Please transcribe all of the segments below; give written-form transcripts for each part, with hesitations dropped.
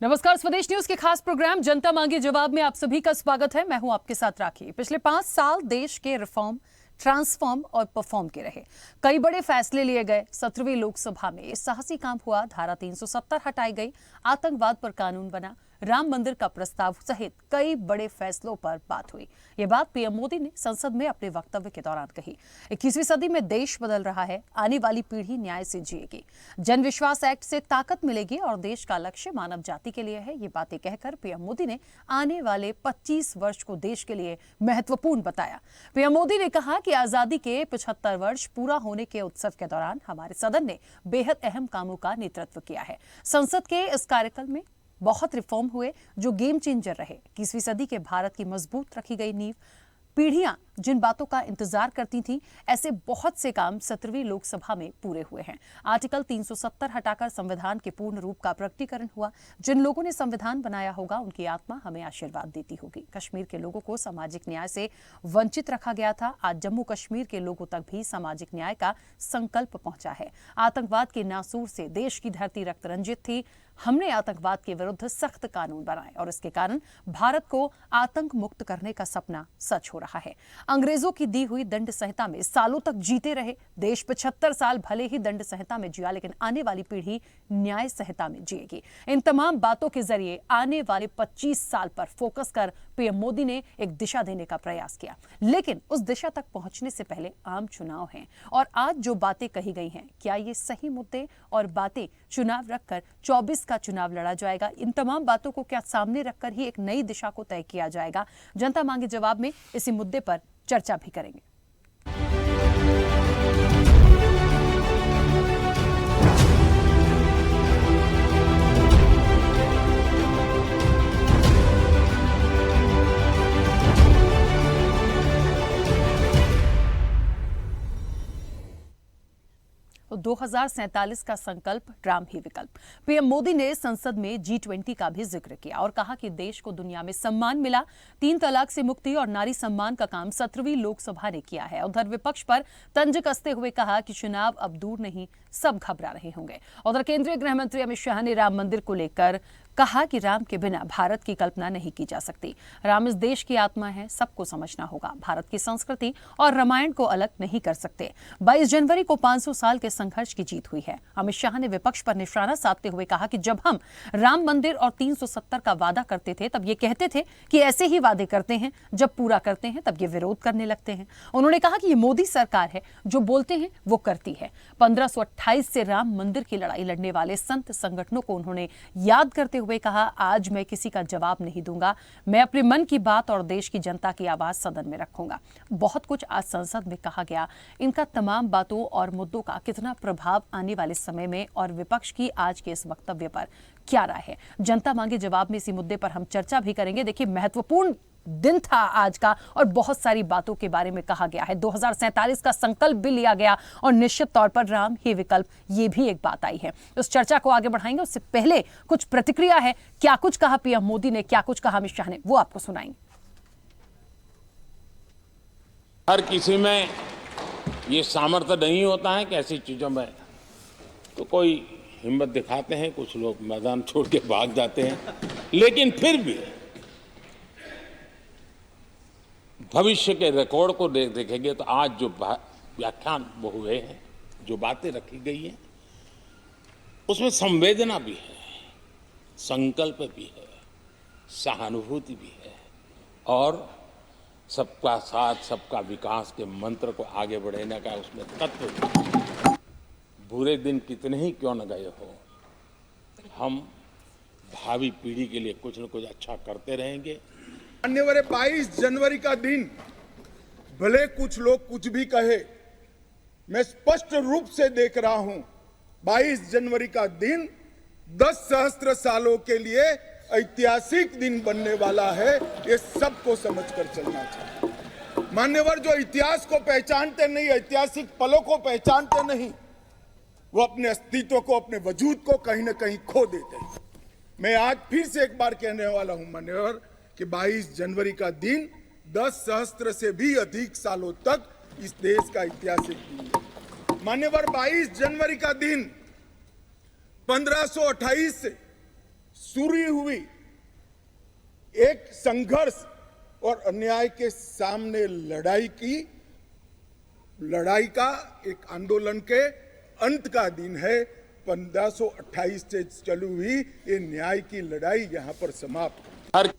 नमस्कार, स्वदेश न्यूज के खास प्रोग्राम जनता मांगे जवाब में आप सभी का स्वागत है। मैं हूं आपके साथ राखी। पिछले 5 साल देश के रिफॉर्म, ट्रांसफॉर्म और परफॉर्म के रहे। कई बड़े फैसले लिए गए। 17वीं लोकसभा में साहसी काम हुआ। धारा 370 हटाई गई। आतंकवाद पर कानून बना। राम मंदिर का प्रस्ताव सहित कई बड़े फैसलों पर बात हुई। ये बात पीएम मोदी ने संसद में अपने वक्तव्य के दौरान कही। 21वीं सदी में देश बदल रहा है। आने वाली पीढ़ी न्याय से जिएगी। जन विश्वास एक्ट से ताकत मिलेगी और देश का लक्ष्य मानव जाति के लिए है। ये बातें कहकर पीएम मोदी ने आने वाले 25 वर्ष को देश के लिए महत्वपूर्ण बताया। पीएम मोदी ने कहा कि आजादी के 75 वर्ष पूरा होने के उत्सव के दौरान हमारे सदन ने बेहद अहम कामों का नेतृत्व किया है। संसद के इस कार्यकाल में बहुत रिफॉर्म हुए जो गेम चेंजर रहे। 21वीं सदी के भारत की मजबूत रखी गई नींव। पीढ़ियां जिन बातों का इंतजार करती थीं, ऐसे बहुत से काम 17वीं लोकसभा में पूरे हुए हैं। आर्टिकल 370 हटाकर संविधान के पूर्ण रूप का प्रकटीकरण हुआ। जिन लोगों ने संविधान बनाया होगा उनकी आत्मा हमें आशीर्वाद देती होगी। कश्मीर के लोगों को सामाजिक न्याय से वंचित रखा गया था। आज जम्मू कश्मीर के लोगों तक भी सामाजिक न्याय का संकल्प पहुंचा है। आतंकवाद के नासूर से देश की धरती रक्त रंजित थी। हमने आतंकवाद के विरुद्ध सख्त कानून बनाए और इसके कारण भारत को आतंक मुक्त करने का सपना सच हो रहा है। अंग्रेजों की दी हुई दंड संहिता में सालों तक जीते रहे। देश 75 साल भले ही दंड संहिता में जिया, लेकिन आने वाली पीढ़ी न्याय संहिता में जिएगी। इन तमाम बातों के जरिए आने वाले 25 साल पर फोकस कर पीएम मोदी ने एक दिशा देने का प्रयास किया। लेकिन उस दिशा तक पहुंचने से पहले आम चुनाव हैं और आज जो बातें कही गई हैं, क्या ये सही मुद्दे और बातें चुनाव रखकर 24 का चुनाव लड़ा जाएगा? इन तमाम बातों को क्या सामने रखकर ही एक नई दिशा को तय किया जाएगा? जनता मांगे जवाब में इसी मुद्दे पर चर्चा भी करेंगे। तो 2047 का संकल्प, राम ही विकल्प। पीएम मोदी ने संसद में G20 का भी जिक्र किया और कहा कि देश को दुनिया में सम्मान मिला। 3 तलाक से मुक्ति और नारी सम्मान का काम 17वीं लोकसभा ने किया है। उधर विपक्ष पर तंज कसते हुए कहा कि चुनाव अब दूर नहीं, सब घबरा रहे होंगे। उधर केंद्रीय गृह मंत्री अमित शाह ने राम मंदिर को लेकर कहा कि राम के बिना भारत की कल्पना नहीं की जा सकती। राम इस देश की आत्मा है, सबको समझना होगा। भारत की संस्कृति और रामायण को अलग नहीं कर सकते। 22 जनवरी को 500 साल के संघर्ष की जीत हुई है। अमित शाह ने विपक्ष पर निशाना साधते हुए कहा कि जब हम राम मंदिर और 370 का वादा करते थे तब ये कहते थे कि ऐसे ही वादे करते हैं, जब पूरा करते हैं तब ये विरोध करने लगते हैं। उन्होंने कहा कि ये मोदी सरकार है, जो बोलते हैं वो करती है। 1528 से राम मंदिर की लड़ाई लड़ने वाले संत संगठनों को उन्होंने याद करते हुए कहा, आज मैं किसी का जवाब नहीं दूंगा, मैं अपने मन की बात और देश की जनता की आवाज सदन में रखूंगा। बहुत कुछ आज संसद में कहा गया। इनका तमाम बातों और मुद्दों का कितना प्रभाव आने वाले समय में और विपक्ष की आज के इस वक्तव्य पर क्या राय है? जनता मांगे जवाब में इसी मुद्दे पर हम चर्चा भी करेंगे। देखिए, महत्वपूर्ण दिन था आज का और बहुत सारी बातों के बारे में कहा गया है। 2047 का संकल्प भी लिया गया और निश्चित तौर पर राम ही विकल्प, ये भी एक बात आई है। उस चर्चा को आगे बढ़ाएंगे। उससे पहले कुछ प्रतिक्रिया है। क्या कुछ कहा पीएम मोदी ने, क्या कुछ कहा अमित शाह ने, वो आपको सुनाएंगे। हर किसी में ये सामर्थ्य नहीं होता है कि ऐसी चीजों में तो कोई हिम्मत दिखाते हैं, कुछ लोग मैदान छोड़ के भाग जाते हैं, लेकिन फिर भी भविष्य के रिकॉर्ड को देखेंगे तो आज जो व्याख्यान वो हुए हैं, जो बातें रखी गई हैं, उसमें संवेदना भी है, संकल्प भी है, सहानुभूति भी है और सबका साथ सबका विकास के मंत्र को आगे बढ़ाने का उसमें तत्व भी। बुरे दिन कितने ही क्यों न गए हो, हम भावी पीढ़ी के लिए कुछ न कुछ अच्छा करते रहेंगे। आने वाले 22 जनवरी का दिन, भले कुछ लोग कुछ भी कहे, मैं स्पष्ट रूप से देख रहा हूं 22 जनवरी का दिन 10 सहस्त्र सालों के लिए ऐतिहासिक दिन बनने वाला है। ये सबको समझकर चलना चाहिए। मान्यवर जो इतिहास को पहचानते नहीं, ऐतिहासिक पलों को पहचानते नहीं, वो अपने अस्तित्व को, अपने वजूद को कहीं ना कहीं खो देते हैं। मैं आज फिर से एक बार कहने वाला हूं मान्यवर कि 22 जनवरी का दिन 10 सहस्त्र से भी अधिक सालों तक इस देश का ऐतिहासिक दिन है। मान्यवर 22 जनवरी का दिन 1528 से शुरू हुई एक संघर्ष और अन्याय के सामने लड़ाई का एक आंदोलन के अंत का दिन है। 1528 से चली हुई ये न्याय की लड़ाई यहां पर समाप्त। हर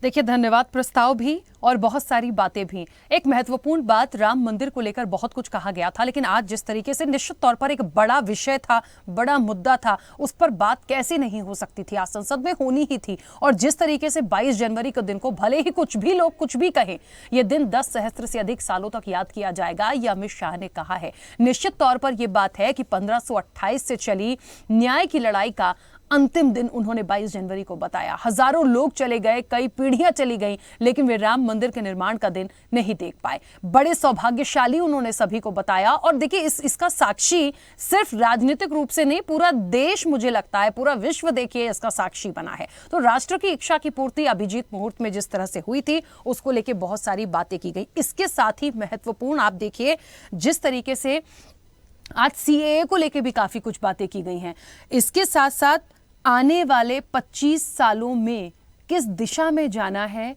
देखिए, धन्यवाद। प्रस्ताव भी और बहुत सारी बातें भी। एक महत्वपूर्ण बात, राम मंदिर को लेकर बहुत कुछ कहा गया था, लेकिन आज जिस तरीके से निश्चित तौर पर एक बड़ा विषय था, बड़ा मुद्दा था, उस पर बात कैसे नहीं हो सकती थी, आज संसद में होनी ही थी। और जिस तरीके से 22 जनवरी के दिन को भले ही कुछ भी लोग कुछ भी कहें, यह दिन 10 सहस्त्र से अधिक सालों तक याद किया जाएगा, यह अमित शाह ने कहा है। निश्चित तौर पर यह बात है कि 1528 से चली न्याय की लड़ाई का अंतिम दिन उन्होंने 22 जनवरी को बताया। हजारों लोग चले गए, कई पीढ़ियां चली गईं, लेकिन वे राम मंदिर के निर्माण का दिन नहीं देख पाए। बड़े सौभाग्यशाली उन्होंने सभी को बताया। और देखिए, इसका साक्षी सिर्फ राजनीतिक रूप से नहीं, पूरा देश, मुझे लगता है पूरा विश्व देखिए इसका साक्षी बना है। तो राष्ट्र की इच्छा की पूर्ति अभिजीत मुहूर्त में जिस तरह से हुई थी, उसको लेके बहुत सारी बातें की गई। इसके साथ ही महत्वपूर्ण आप देखिए जिस तरीके से आज सीएए को लेके भी काफी कुछ बातें की गई हैं। इसके साथ साथ आने वाले 25 सालों में किस दिशा में जाना है,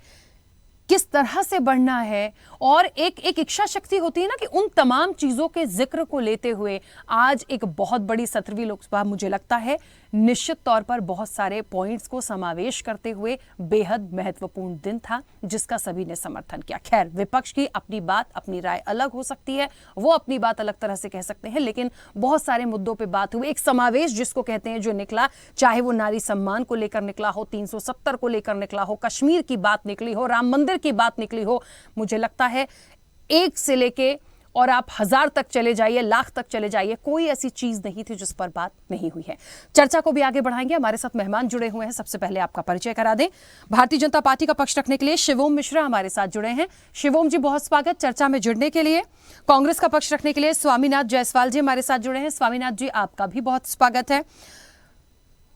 किस तरह से बढ़ना है, और एक इच्छा शक्ति होती है ना कि उन तमाम चीजों के जिक्र को लेते हुए आज एक बहुत बड़ी 17वीं लोकसभा, मुझे लगता है निश्चित तौर पर बहुत सारे पॉइंट्स को समावेश करते हुए बेहद महत्वपूर्ण दिन था, जिसका सभी ने समर्थन किया। खैर, विपक्ष की अपनी बात, अपनी राय अलग हो सकती है, वो अपनी बात अलग तरह से कह सकते हैं, लेकिन बहुत सारे मुद्दों पे बात हुई। एक समावेश जिसको कहते हैं जो निकला, चाहे वो नारी सम्मान को लेकर निकला हो, 370 को लेकर निकला हो, कश्मीर की बात निकली हो, राम मंदिर की बात निकली हो, मुझे लगता है एक से लेके और आप 1000 तक चले जाइए, लाख तक चले जाइए, कोई ऐसी चीज नहीं थी जिस पर बात नहीं हुई है। चर्चा को भी आगे बढ़ाएंगे। हमारे साथ मेहमान जुड़े हुए हैं। सबसे पहले आपका परिचय करा दें। भारतीय जनता पार्टी का पक्ष रखने के लिए शिवोम मिश्रा हमारे साथ जुड़े हैं। शिवोम जी, बहुत स्वागत चर्चा में जुड़ने के लिए। कांग्रेस का पक्ष रखने के लिए स्वामीनाथ जायसवाल जी हमारे साथ जुड़े हैं। स्वामीनाथ जी, आपका भी बहुत स्वागत है।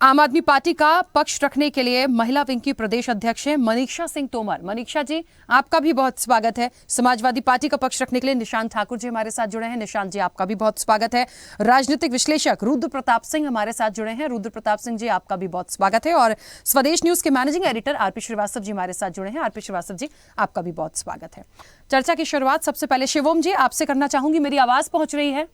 आम आदमी पार्टी का पक्ष रखने के लिए महिला विंग की प्रदेश अध्यक्ष हैं मनीषा सिंह तोमर। मनीषा जी, आपका भी बहुत स्वागत है। समाजवादी पार्टी का पक्ष रखने के लिए निशांत ठाकुर जी हमारे साथ जुड़े हैं। निशांत जी, आपका भी बहुत स्वागत है। राजनीतिक विश्लेषक रुद्र प्रताप सिंह हमारे साथ जुड़े हैं। रुद्र प्रताप सिंह जी, आपका भी बहुत स्वागत है। और स्वदेश न्यूज के managing editor RP Srivastava ji हमारे साथ जुड़े हैं। आरपी श्रीवास्तव जी, आपका भी बहुत स्वागत है। चर्चा की शुरुआत सबसे पहले शिवोम जी आपसे करना चाहूंगी। मेरी आवाज पहुंच रही है?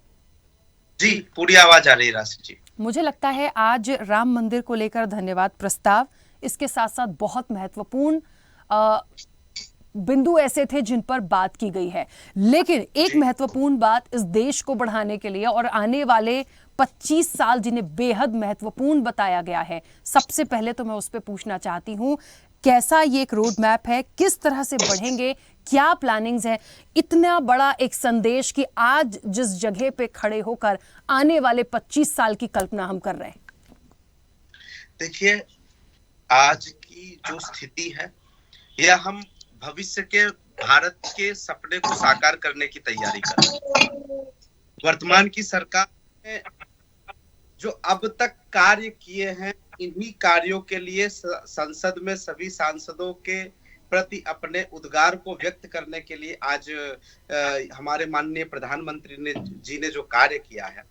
जी, पूरी आवाज आ रही है राशि जी। मुझे लगता है आज राम मंदिर को लेकर धन्यवाद प्रस्ताव, इसके साथ साथ बहुत महत्वपूर्ण बिंदु ऐसे थे जिन पर बात की गई है, लेकिन एक महत्वपूर्ण बात इस देश को बढ़ाने के लिए और आने वाले 25 साल जिन्हें बेहद महत्वपूर्ण बताया गया है, सबसे पहले तो मैं उस पर पूछना चाहती हूं, कैसा ये एक रोड मैप है, किस तरह से बढ़ेंगे, क्या प्लानिंग्स है? इतना बड़ा एक संदेश कि आज जिस जगह पे खड़े होकर आने वाले 25 साल की कल्पना हम कर रहे हैं। देखिए, आज की जो स्थिति है, यह हम भविष्य के भारत के सपने को साकार करने की तैयारी कर रहे हैं। वर्तमान की सरकार ने जो अब तक कार्य किए हैं, इन्हीं कार्यों के लिए संसद में सभी सांसदों के प्रति अपने उद्गार को व्यक्त करने के लिए आज हमारे माननीय प्रधानमंत्री जी ने जो कार्य किया है,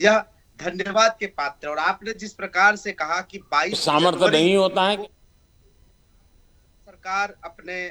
यह धन्यवाद के पात्र। और आपने जिस प्रकार से कहा कि 22 सामर्थ्य नहीं होता है, सरकार अपने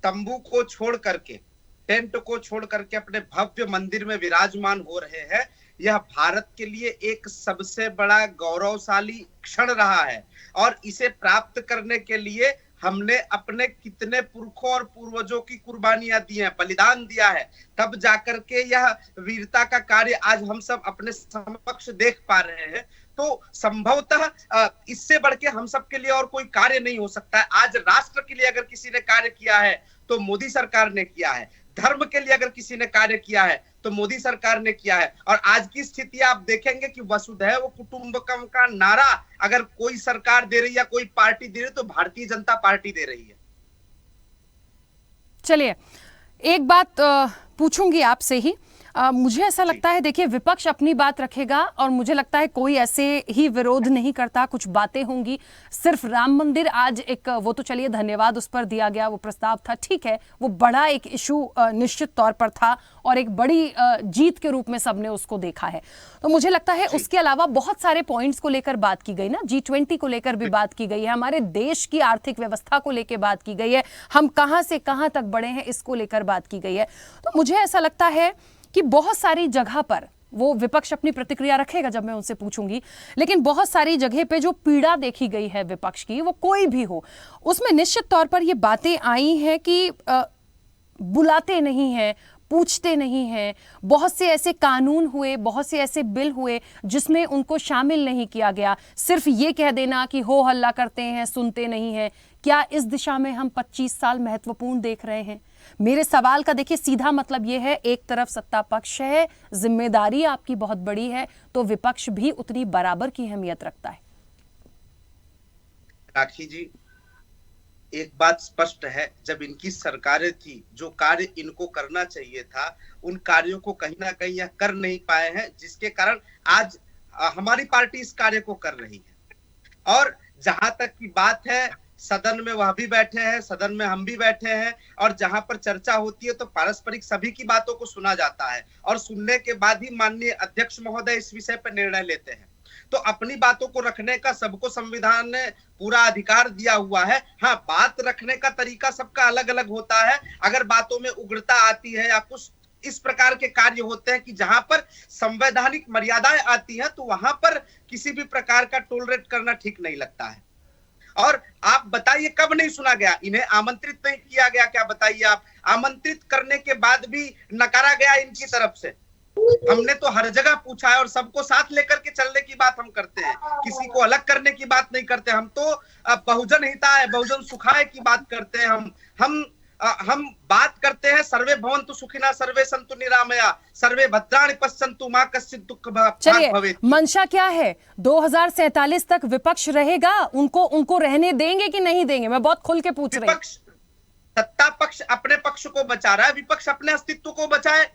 तंबू को छोड़ करके, टेंट को छोड़ करके अपने भव्य मंदिर में विराजमान हो रहे हैं, यह भारत के लिए एक सबसे बड़ा गौरवशाली क्षण रहा है। और इसे प्राप्त करने के लिए हमने अपने कितने पुरखों और पूर्वजों की कुर्बानियां दी हैं, बलिदान दिया है, तब जाकर के यह वीरता का कार्य आज हम सब अपने समक्ष देख पा रहे हैं। तो संभवतः इससे बढ़ के हम सब के लिए और कोई कार्य नहीं हो सकता है। आज राष्ट्र के लिए अगर किसी ने कार्य किया है तो मोदी सरकार ने किया है, धर्म के लिए अगर किसी ने कार्य किया है तो मोदी सरकार ने किया है। और आज की स्थिति आप देखेंगे कि वसुधैव कुटुंबकम का नारा अगर कोई सरकार दे रही है या कोई पार्टी दे रही है तो भारतीय जनता पार्टी दे रही है। चलिए, एक बात पूछूंगी आपसे ही, मुझे ऐसा लगता है, देखिए विपक्ष अपनी बात रखेगा और मुझे लगता है कोई ऐसे ही विरोध नहीं करता, कुछ बातें होंगी। सिर्फ राम मंदिर आज एक, वो तो चलिए धन्यवाद उस पर दिया गया, वो प्रस्ताव था, ठीक है, वो बड़ा एक इशू निश्चित तौर पर था और एक बड़ी जीत के रूप में सबने उसको देखा है। तो मुझे लगता है उसके अलावा बहुत सारे पॉइंट्स को लेकर बात की गई ना, G20 को लेकर भी बात की गई है, हमारे देश की आर्थिक व्यवस्था को लेकर बात की गई है, हम कहां से कहां तक बढ़े हैं इसको लेकर बात की गई है। तो मुझे ऐसा लगता है कि बहुत सारी जगह पर, वो विपक्ष अपनी प्रतिक्रिया रखेगा जब मैं उनसे पूछूंगी, लेकिन बहुत सारी जगह पे जो पीड़ा देखी गई है विपक्ष की, वो कोई भी हो, उसमें निश्चित तौर पर ये बातें आई हैं कि बुलाते नहीं हैं, पूछते नहीं हैं, बहुत से ऐसे कानून हुए, बहुत से ऐसे बिल हुए जिसमें उनको शामिल नहीं किया गया, सिर्फ ये कह देना कि हो हल्ला करते हैं, सुनते नहीं हैं। क्या इस दिशा में हम 25 साल महत्वपूर्ण देख रहे हैं? मेरे सवाल का देखिए सीधा मतलब यह है, एक तरफ सत्ता पक्ष है, जिम्मेदारी आपकी बहुत बड़ी है, तो विपक्ष भी उतनी बराबर की अहमियत रखता है। राखी जी, एक बात स्पष्ट है, जब इनकी सरकारें थी, जो कार्य इनको करना चाहिए था, उन कार्यों को कहीं ना कहीं यह कर नहीं पाए हैं, जिसके कारण आज हमारी पार्टी इस कार्य को कर रही है। और जहां तक की बात है, सदन में वह भी बैठे हैं, सदन में हम भी बैठे हैं, और जहां पर चर्चा होती है तो पारस्परिक सभी की बातों को सुना जाता है और सुनने के बाद ही माननीय अध्यक्ष महोदय इस विषय पर निर्णय लेते हैं। तो अपनी बातों को रखने का सबको संविधान ने पूरा अधिकार दिया हुआ है। हाँ, बात रखने का तरीका सबका अलग अलग होता है। अगर बातों में उग्रता आती है या कुछ इस प्रकार के कार्य होते हैं कि जहां पर संवैधानिक मर्यादाएं आती हैं, तो वहां पर किसी भी प्रकार का टोलरेट करना ठीक नहीं लगता है। और आप बताइए कब नहीं सुना गया? इन्हें आमंत्रित नहीं किया गया क्या? बताइए आप। आमंत्रित करने के बाद भी नकारा गया इनकी तरफ से। हमने तो हर जगह पूछा है और सबको साथ लेकर के चलने की बात हम करते हैं, किसी को अलग करने की बात नहीं करते। हम तो बहुजन हिताय बहुजन सुखाय की बात करते हैं। हम बात करते हैं सर्वे भवन्तु सुखिनः सर्वे सन्तु निरामया सर्वे भद्राणि पश्यन्तु मा कश्चित् दुःख भाग् भवेत्। मंशा क्या है? 2047 तक विपक्ष रहेगा, उनको रहने देंगे कि नहीं देंगे? मैं बहुत खुल के पूछ रही हूं। सत्ता पक्ष अपने पक्ष को बचा रहा है, विपक्ष अपने अस्तित्व को बचाए।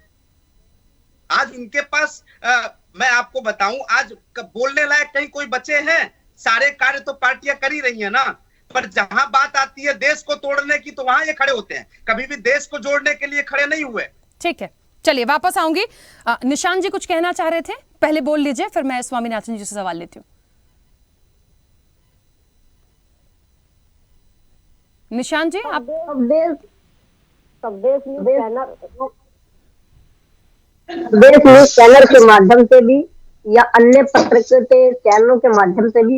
आज उनके पास मैं आपको बताऊं, आज बोलने लायक कहीं कोई बचे हैं? सारे कार्य तो पार्टियां कर ही रही है ना, पर जहां बात आती है देश को तोड़ने की, तो वहां ये खड़े होते हैं, कभी भी देश को जोड़ने के लिए खड़े नहीं हुए। ठीक है, चलिए वापस आऊंगी। निशांत जी कुछ कहना चाह रहे थे, पहले बोल लीजिए, फिर मैं स्वामीनाथन जी से सवाल लेती हूँ। निशांत जी, आप देश न्यूज चैनल के माध्यम से भी या अन्य पत्रकारिता चैनलों के माध्यम से भी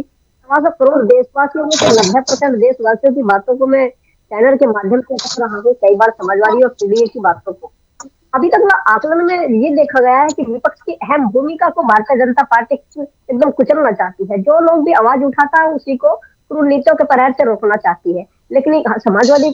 1.25 करोड़ देशवासियों में से 90% देशवासियों की बातों को मैं चैनल के माध्यम से रख रहा हूँ, कई बार समाजवादी और पीडीए की बातों को। अभी तक आकलन में ये देखा गया है कि विपक्ष की अहम भूमिका को भारतीय जनता पार्टी एकदम कुचलना चाहती है। जो लोग भी आवाज उठाता है उसी को नीतियों के प्रहार से रोकना चाहती है, लेकिन समाजवादी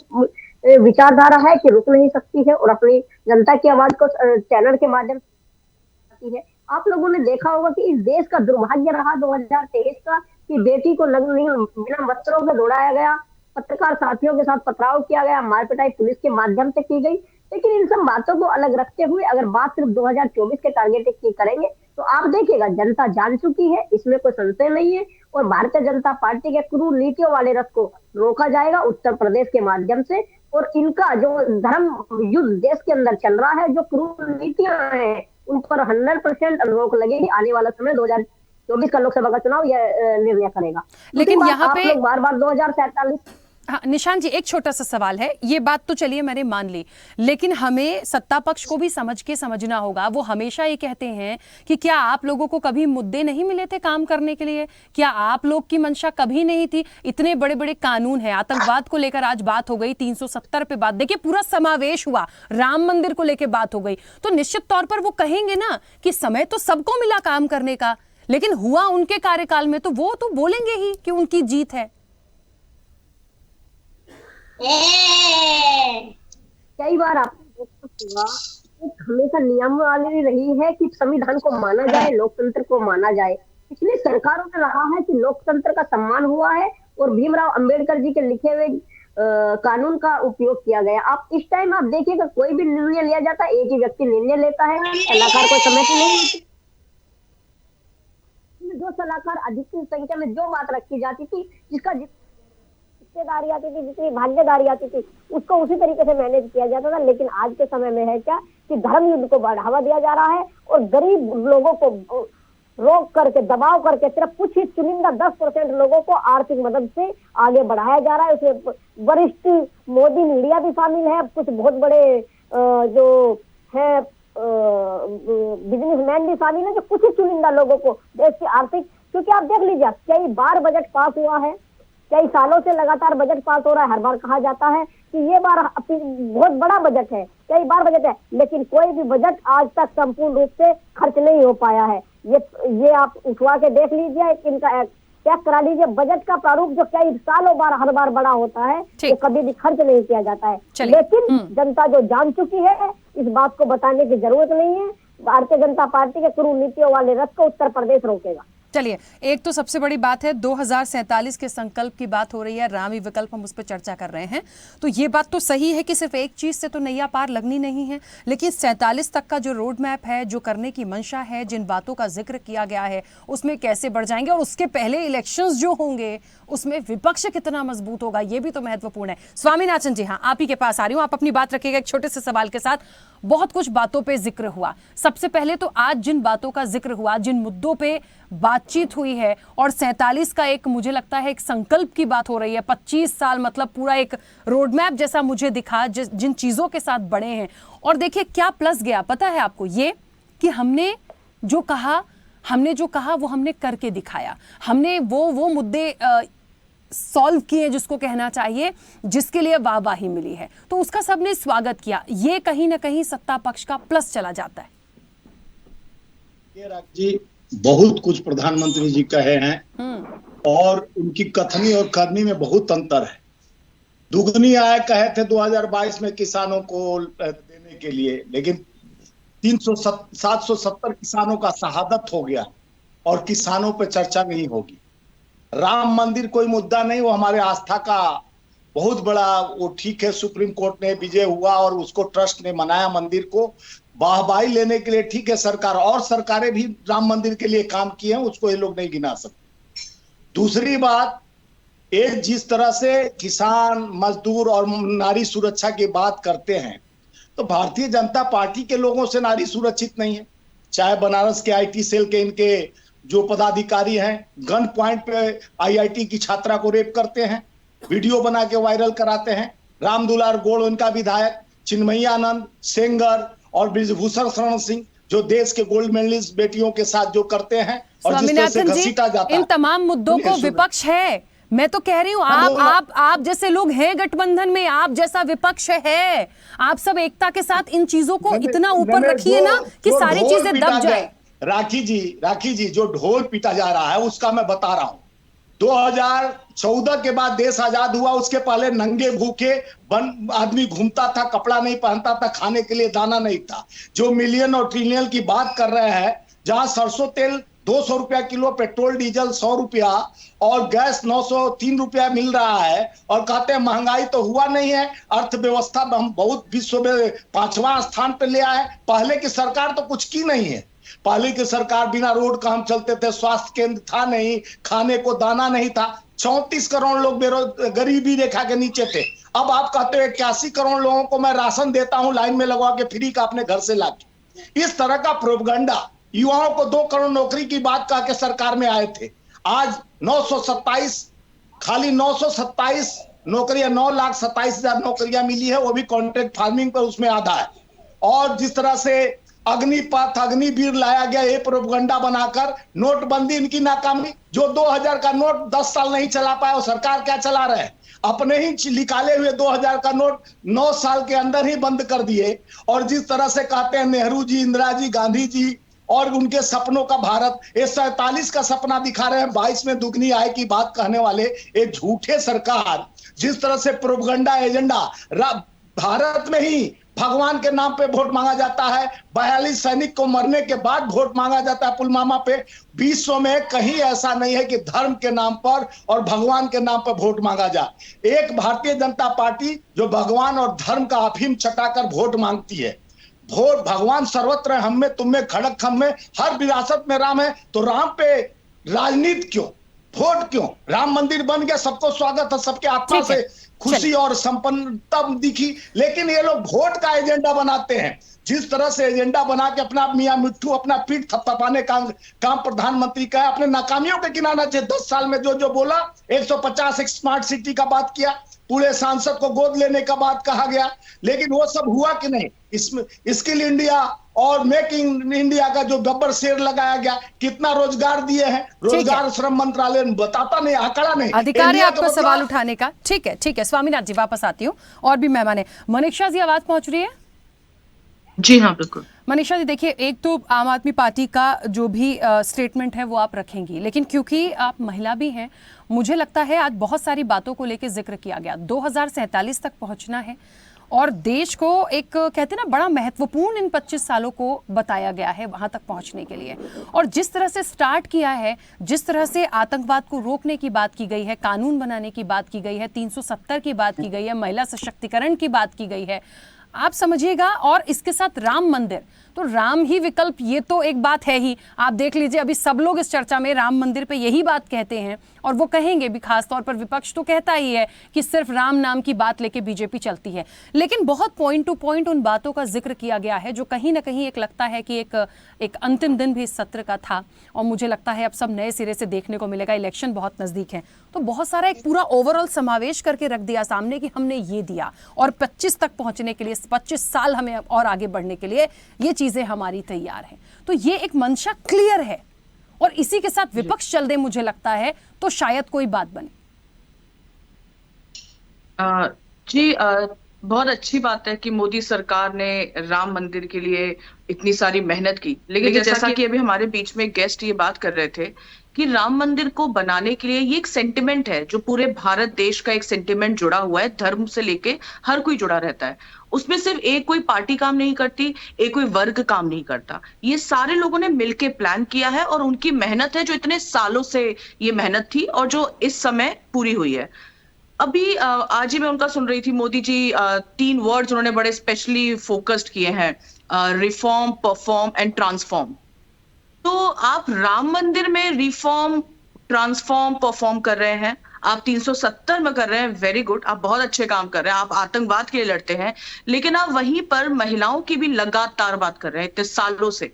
विचारधारा है कि रुक नहीं सकती है और अपनी जनता की आवाज को चैनल के माध्यम से है। आप लोगों ने देखा होगा कि इस देश का दुर्भाग्य रहा 2023 का कि बेटी को बिना वस्त्रों के दौड़ाया गया, पत्रकार साथियों के साथ पथराव किया गया, मारपिटाई पुलिस के माध्यम से की गई। लेकिन इन सब बातों को अलग रखते हुए अगर बात सिर्फ 2024 के टारगेट की करेंगे तो आप देखिएगा जनता जान चुकी है, इसमें कोई संशय नहीं है। और भारतीय जनता पार्टी के क्रूर नीतियों वाले रथ को रोका जाएगा उत्तर प्रदेश के माध्यम से। और इनका जो धर्म युद्ध देश के अंदर चल रहा है, जो क्रूर नीतियां हैं, उन पर 100% रोक लगेगी। आने वाला समय 2024 का लोकसभा का चुनाव यह निर्णय करेगा। लेकिन यहाँ पे बार बार 2047। हाँ, निशांत जी एक छोटा सा सवाल है, ये बात तो चलिए मैंने मान ली, लेकिन हमें सत्ता पक्ष को भी समझना होगा। वो हमेशा ये कहते हैं कि क्या आप लोगों को कभी मुद्दे नहीं मिले थे काम करने के लिए? क्या आप लोग की मंशा कभी नहीं थी? इतने बड़े बड़े कानून है, आतंकवाद को लेकर आज बात हो गई, 370 पे बात, देखिए पूरा समावेश हुआ, राम मंदिर को लेकर बात हो गई, तो निश्चित तौर पर वो कहेंगे ना कि समय तो सबको मिला काम करने का, लेकिन हुआ उनके कार्यकाल में, तो वो तो बोलेंगे ही कि उनकी जीत है। कई बार आपने देखा हमेशा नियमावली रही है कि संविधान को माना जाए, लोकतंत्र को माना जाए। पिछली सरकारों में रहा है कि लोकतंत्र का सम्मान हुआ है और भीमराव अंबेडकर जी के लिखे हुए कानून का उपयोग किया गया। आप इस टाइम आप देखिएगा, कोई भी निर्णय लिया जाता है, एक ही व्यक्ति निर्णय लेता है, सलाहकार कोई कमेटी नहीं होती। जो सलाहकार अधिक संख्या में जो बात रखी जाती थी, जिसका हिस्सेदारी आती थी, जितनी भागीदारी आती थी, उसको उसी तरीके से मैनेज किया जाता था। लेकिन आज के समय में है क्या कि धर्म युद्ध को बढ़ावा दिया जा रहा है और गरीब लोगों को रोक करके, दबाव करके सिर्फ कुछ ही चुनिंदा 10% लोगों को आर्थिक मदद से आगे बढ़ाया जा रहा है। उसमें वरिष्ठ मोदी मीडिया भी शामिल है, कुछ बहुत बड़े जो है बिजनेसमैन भी शामिल है, जो कुछ ही चुनिंदा लोगों को देश की आर्थिक, क्योंकि आप देख लीजिए कई बार बजट पास हुआ है, कई सालों से लगातार बजट पास हो रहा है, हर बार कहा जाता है कि ये बार बहुत बड़ा बजट है, कई बार बजट है, लेकिन कोई भी बजट आज तक संपूर्ण रूप से खर्च नहीं हो पाया है। ये आप उठवा के देख लीजिए, इनका चेक करा लीजिए, बजट का प्रारूप जो कई सालों बार हर बार बड़ा होता है, वो कभी भी खर्च नहीं किया जाता है। लेकिन जनता जो जान चुकी है, इस बात को बताने की जरूरत नहीं है। भारतीय जनता पार्टी के क्रूर नीतियों वाले रथ को उत्तर प्रदेश रोकेगा। चलिए, एक तो सबसे बड़ी बात है 2047 के संकल्प की बात हो रही है, रामी विकल्प हम उस पर चर्चा कर रहे हैं। तो ये बात तो सही है कि सिर्फ एक चीज से तो नैया पार लगनी नहीं है, लेकिन 47 तक का जो रोड मैप है, जो करने की मंशा है, जिन बातों का जिक्र किया गया है, उसमें कैसे बढ़ जाएंगे और उसके पहले इलेक्शंस जो होंगे उसमें विपक्ष कितना मजबूत होगा, ये भी तो महत्वपूर्ण है। स्वामीनाथन जी, हाँ, आप ही के पास आ रही हूँ, आप अपनी बात रखिएगा एक छोटे से सवाल के साथ। बहुत कुछ बातों पे जिक्र हुआ, सबसे पहले तो आज जिन बातों का जिक्र हुआ, जिन मुद्दों पे बातचीत हुई है, और 47 का एक, मुझे लगता है एक संकल्प की बात हो रही है, 25 साल मतलब पूरा एक रोड मैप जैसा मुझे दिखा, जिन चीजों के साथ बढ़े हैं। और देखिए क्या प्लस गया पता है आपको, ये कि हमने जो कहा वो हमने करके दिखाया, हमने वो मुद्दे सॉल्व किए जिसको कहना चाहिए, जिसके लिए वाहवाही मिली है, तो उसका सबने स्वागत किया। ये कहीं ना कहीं सत्ता पक्ष का प्लस चला जाता है। जी, बहुत कुछ प्रधानमंत्री जी कहे हैं और उनकी कथनी और करनी में बहुत अंतर है। दुगनी आय कहे थे 2022 में किसानों को देने के लिए, लेकिन 770 किसानों का शहादत हो गया और किसानों पे चर्चा नहीं होगी। राम मंदिर कोई मुद्दा नहीं, वो हमारे आस्था का बहुत बड़ा, वो ठीक है, सुप्रीम कोर्ट ने विजय हुआ और उसको ट्रस्ट ने मनाया मंदिर को, वाहवाही लेने के लिए ठीक है। सरकार और सरकारें भी राम मंदिर के लिए काम किए हैं, उसको ये लोग नहीं गिना सकते। दूसरी बात, एक जिस तरह से किसान, मजदूर और नारी सुरक्षा की बात करते हैं, तो भारतीय जनता पार्टी के लोगों से नारी सुरक्षित नहीं है। चाहे बनारस के आईटी सेल के इनके जो पदाधिकारी हैं, गन पॉइंट पे आईआईटी की छात्रा को रेप करते हैं, वीडियो बना के वायरल कराते हैं। रामदुलार गौड़ उनका विधायक, चिन्मयानंद सेंगर और ब्रिजभूषण शरण सिंह जो देश के गोल्ड मेडलिस्ट बेटियों के साथ जो करते हैं, और जिस तरह से घसीटा जाता है, इन तमाम मुद्दों को विपक्ष है। मैं तो कह रही हूँ, आप जैसे लोग हैं गठबंधन में, आप जैसा विपक्ष है, आप सब एकता के साथ इन चीजों को इतना ऊपर रखिए ना कि सारी चीजें दब जाए। राखी जी, जो ढोल पीटा जा रहा है उसका मैं बता रहा हूं। 2014 के बाद देश आजाद हुआ, उसके पहले नंगे भूखे आदमी घूमता था, कपड़ा नहीं पहनता था, खाने के लिए दाना नहीं था। जो मिलियन और ट्रिलियन की बात कर रहे हैं, जहां सरसों तेल 200 रुपया किलो, पेट्रोल डीजल 100 रुपया और गैस 903 रुपया मिल रहा है, और कहते हैं महंगाई तो हुआ नहीं है, अर्थव्यवस्था हम बहुत विश्व में 5वां स्थान पर ले आए। पहले की सरकार तो कुछ की नहीं है। पहले की सरकार बिना रोड का हम चलते थे, स्वास्थ्य केंद्र था नहीं, खाने को दाना नहीं था, 34 करोड़ लोग गरीबी रेखा के नीचे थे। अब आप कहते हो 81 करोड़ लोगों को मैं राशन देता हूं लाइन में लगवा के फ्री का अपने घर से लाके। इस तरह का प्रोपगंडा, युवाओं को 2 करोड़ नौकरी की बात कह के सरकार में आए थे, आज 927, खाली 927 नौकरियां, 9,27,000 नौकरियां मिली है, वो भी कॉन्ट्रैक्ट फार्मिंग पर, उसमें आधा है। और जिस तरह से अग्निपथ, अग्निवीर लाया गया, ये प्रोपगंडा बनाकर, नोटबंदी इनकी नाकामी, जो 2000 का नोट 10 साल नहीं चला पाया, और सरकार क्या चला रहे हैं, अपने ही निकाले हुए 2000 का नोट 9 साल के अंदर ही बंद कर दिए। और जिस तरह से कहते हैं नेहरू जी, इंदिरा जी, गांधी जी और उनके सपनों का भारत, ये 47 का सपना दिखा रहे हैं, 22 में दुगनी आय की बात कहने वाले ये झूठे सरकार, जिस तरह से प्रोपगंडा एजेंडा भारत में ही भगवान के नाम पे वोट मांगा जाता है, 42 सैनिक को मरने के बाद वोट मांगा जाता है पुलवामा पे। विश्व में कहीं ऐसा नहीं है कि धर्म के नाम पर और भगवान के नाम पर वोट मांगा जाए। एक भारतीय जनता पार्टी जो भगवान और धर्म का अफीम चटाकर वोट मांगती है। वोट भगवान सर्वत्र है, हम में तुम में खड़क हम में, हर विरासत में राम है, तो राम पे राजनीति क्यों, वोट क्यों? राम मंदिर बन गया, सबको स्वागत है, सबके आत्मा से खुशी और संपन्नता दिखी, लेकिन ये लोग वोट का एजेंडा बनाते हैं। जिस तरह से एजेंडा बना के अपना मियां मिट्ठू अपना पीठ थपथपाने का काम प्रधानमंत्री का है। अपने नाकामियों के किनारा से 10 साल में जो जो बोला, 150 एक स्मार्ट सिटी का बात किया, पूरे सांसद को गोद लेने का बात कहा गया, लेकिन वो सब हुआ कि नहीं? इसमें स्किल इंडिया और मेक इन इंडिया का जो गब्बर शेर लगाया गया, कितना रोजगार दिए हैं? रोजगार श्रम मंत्रालय बताता नहीं, आंकड़ा नहीं। अधिकार है आपका सवाल उठाने का। ठीक है स्वामीनाथ जी, वापस आती हूँ। और भी मेहमान है। मनीषा जी, आवाज पहुंच रही है? जी हाँ, बिल्कुल। मनीषा जी, देखिए, एक तो आम आदमी पार्टी का जो भी स्टेटमेंट है वो आप रखेंगी, लेकिन क्योंकि आप महिला भी हैं, मुझे लगता है आज बहुत सारी बातों को लेकर जिक्र किया गया। 2047 तक पहुंचना है और देश को एक, कहते हैं ना, बड़ा महत्वपूर्ण इन 25 सालों को बताया गया है वहां तक पहुंचने के लिए। और जिस तरह से स्टार्ट किया है, जिस तरह से आतंकवाद को रोकने की बात की गई है, कानून बनाने की बात की गई है, 370 की बात की गई है, महिला सशक्तिकरण की बात की गई है, आप समझिएगा। और इसके साथ राम मंदिर, तो राम ही विकल्प, ये तो एक बात है ही। आप देख लीजिए, अभी सब लोग इस चर्चा में राम मंदिर पे यही बात कहते हैं, और वो कहेंगे भी, खासतौर पर विपक्ष तो कहता ही है कि सिर्फ राम नाम की बात लेके बीजेपी चलती है। लेकिन बहुत पॉइंट टू पॉइंट उन बातों का जिक्र किया गया है जो कहीं ना कहीं एक लगता है कि एक अंतिम दिन भी इस सत्र का था। और मुझे लगता है अब सब नए सिरे से देखने को मिलेगा, इलेक्शन बहुत नजदीक है, तो बहुत सारा एक पूरा ओवरऑल समावेश करके रख दिया सामने कि हमने ये दिया, और 25 तक पहुंचने के लिए, 25 साल हमें और आगे बढ़ने के लिए ये चीजें हमारी तैयार हैं। तो ये एक मंशा क्लियर है, और इसी के साथ विपक्ष चल दे, मुझे लगता है तो शायद कोई बात बने। जी, बहुत अच्छी बात है कि मोदी सरकार ने राम मंदिर के लिए इतनी सारी मेहनत की, लेकिन जैसा कि अभी हमारे बीच में गेस्ट ये बात कर रहे थे कि राम मंदिर को बनाने के लिए ये एक सेंटिमेंट है, जो पूरे भारत देश का एक सेंटिमेंट जुड़ा हुआ है, धर्म से लेके हर कोई जुड़ा रहता है। उसमें सिर्फ एक कोई पार्टी काम नहीं करती, एक कोई वर्ग काम नहीं करता, ये सारे लोगों ने मिलके प्लान किया है, और उनकी मेहनत है जो इतने सालों से ये मेहनत थी और जो इस समय पूरी हुई है। अभी आज ही मैं उनका सुन रही थी, मोदी जी 3 वर्ड्स उन्होंने बड़े स्पेशली फोकस्ड किए हैं, रिफॉर्म, परफॉर्म एंड ट्रांसफॉर्म। तो आप राम मंदिर में रिफॉर्म, ट्रांसफॉर्म, परफॉर्म कर रहे हैं, आप 370 में कर रहे हैं, वेरी गुड, आप बहुत अच्छे काम कर रहे हैं, आप आतंकवाद के लिए लड़ते हैं, लेकिन आप वहीं पर महिलाओं की भी लगातार बात कर रहे हैं इतने सालों से।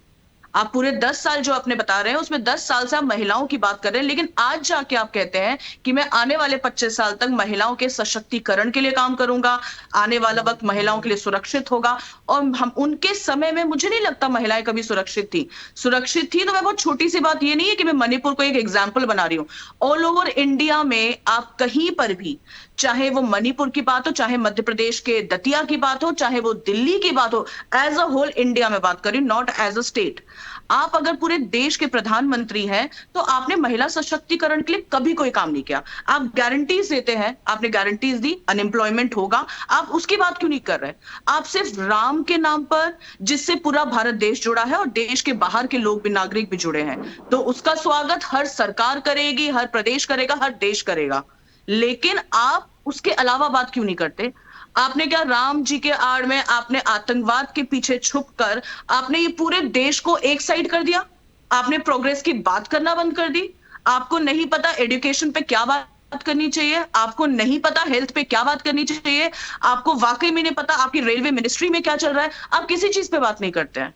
आप पूरे 10 साल जो अपने बता रहे हैं उसमें 10 साल से आप महिलाओं की बात कर रहे हैं, लेकिन आज जाके आप कहते हैं कि मैं आने वाले 25 साल तक महिलाओं के सशक्तिकरण के लिए काम करूंगा, आने वाला वक्त महिलाओं के लिए सुरक्षित होगा। और हम उनके समय में, मुझे नहीं लगता महिलाएं कभी सुरक्षित थी तो मैं बहुत छोटी सी बात, ये नहीं है कि मैं मणिपुर को एक एग्जाम्पल बना रही हूँ, ऑल ओवर इंडिया में आप कहीं पर भी, चाहे वो मणिपुर की बात हो, चाहे मध्य प्रदेश के दतिया की बात हो, चाहे वो दिल्ली की बात हो, एज अ होल इंडिया में बात करें, नॉट एज अ स्टेट, आप अगर पूरे देश के प्रधानमंत्री हैं तो आपने महिला सशक्तिकरण के लिए कभी कोई काम नहीं किया। आप गारंटीज देते हैं, आपने गारंटीज दी, अनएम्प्लॉयमेंट होगा, आप उसकी बात क्यों नहीं कर रहे? आप सिर्फ राम के नाम पर, जिससे पूरा भारत देश जुड़ा है और देश के बाहर के लोग भी, नागरिक भी जुड़े हैं, तो उसका स्वागत हर सरकार करेगी, हर प्रदेश करेगा, हर देश करेगा, लेकिन आप उसके अलावा बात क्यों नहीं करते? आपने क्या राम जी के आड़ में आपने आतंकवाद के पीछे छुपकर आपने ये पूरे देश को एक साइड कर दिया? आपने प्रोग्रेस की बात करना बंद कर दी? आपको नहीं पता एजुकेशन पे क्या बात करनी चाहिए, आपको नहीं पता हेल्थ पे क्या बात करनी चाहिए, आपको वाकई में नहीं पता आपकी रेलवे मिनिस्ट्री में क्या चल रहा है, आप किसी चीज पे बात नहीं करते हैं।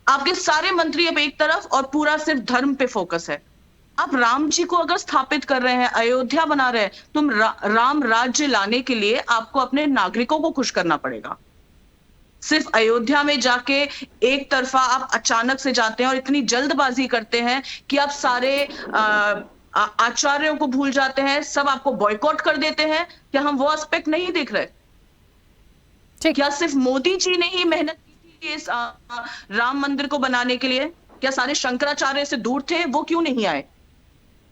आपके सारे मंत्री अब एक तरफ और पूरा सिर्फ धर्म पे फोकस है। आप राम जी को अगर स्थापित कर रहे हैं, अयोध्या बना रहे हैं, तुम राम राज्य लाने के लिए आपको अपने नागरिकों को खुश करना पड़ेगा। सिर्फ अयोध्या में जाके एक तरफा आप अचानक से जाते हैं और इतनी जल्दबाजी करते हैं कि आप सारे आचार्यों को भूल जाते हैं, सब आपको बॉयकॉट कर देते हैं। क्या हम वो एस्पेक्ट नहीं देख रहे? क्या सिर्फ मोदी जी ने ही मेहनत की थी इस राम मंदिर को बनाने के लिए? क्या सारे शंकराचार्य से दूर थे, वो क्यों नहीं आए?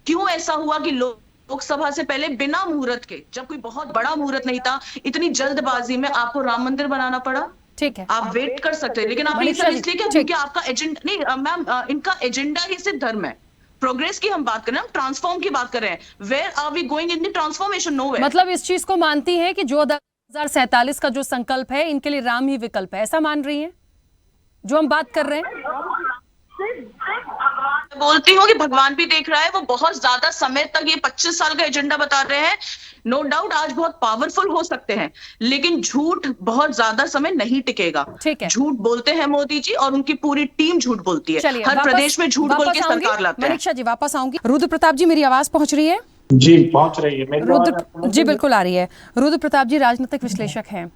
क्यों ऐसा हुआ कि लोकसभा से पहले बिना मुहूर्त के, जब कोई बहुत बड़ा मुहूर्त नहीं था, इतनी जल्दबाजी में आपको राम मंदिर बनाना पड़ा? ठीक है, आप वेट कर सकते हैं, लेकिन आप ये मनीषा सब जी, इसलिए क्या, ठीक। क्योंकि आपका एजेंडा नहीं मैम, इनका एजेंडा ही सिर्फ धर्म है। प्रोग्रेस की हम बात कर रहे हैं, हम ट्रांसफॉर्म की बात कर रहे हैं। Where are we going in the transformation? Nowhere. मतलब इस चीज को मानती है कि जो 2047 का जो संकल्प है, इनके लिए राम ही विकल्प है, ऐसा मान रही हैं जो हम बात कर रहे हैं? बोलती हूँ कि भगवान भी देख रहा है, वो बहुत ज्यादा समय तक ये 25 साल का एजेंडा बता रहे हैं। नो डाउट आज बहुत पावरफुल हो सकते हैं, लेकिन झूठ बहुत ज्यादा समय नहीं टिकेगा। ठीक है। झूठ बोलते हैं मोदी जी, और उनकी पूरी टीम झूठ बोलती है। चलिए, हर प्रदेश में झूठ बोल के वापस आऊंगी। सरकार लाते हैं। मनीषा जी वापस आऊंगी। रुद्र प्रताप जी, मेरी आवाज पहुंच रही है? जी पहुंच रही है। मेरी रुद्र जी बिल्कुल आ रही है। रुद्र प्रताप जी राजनीतिक विश्लेषक हैं।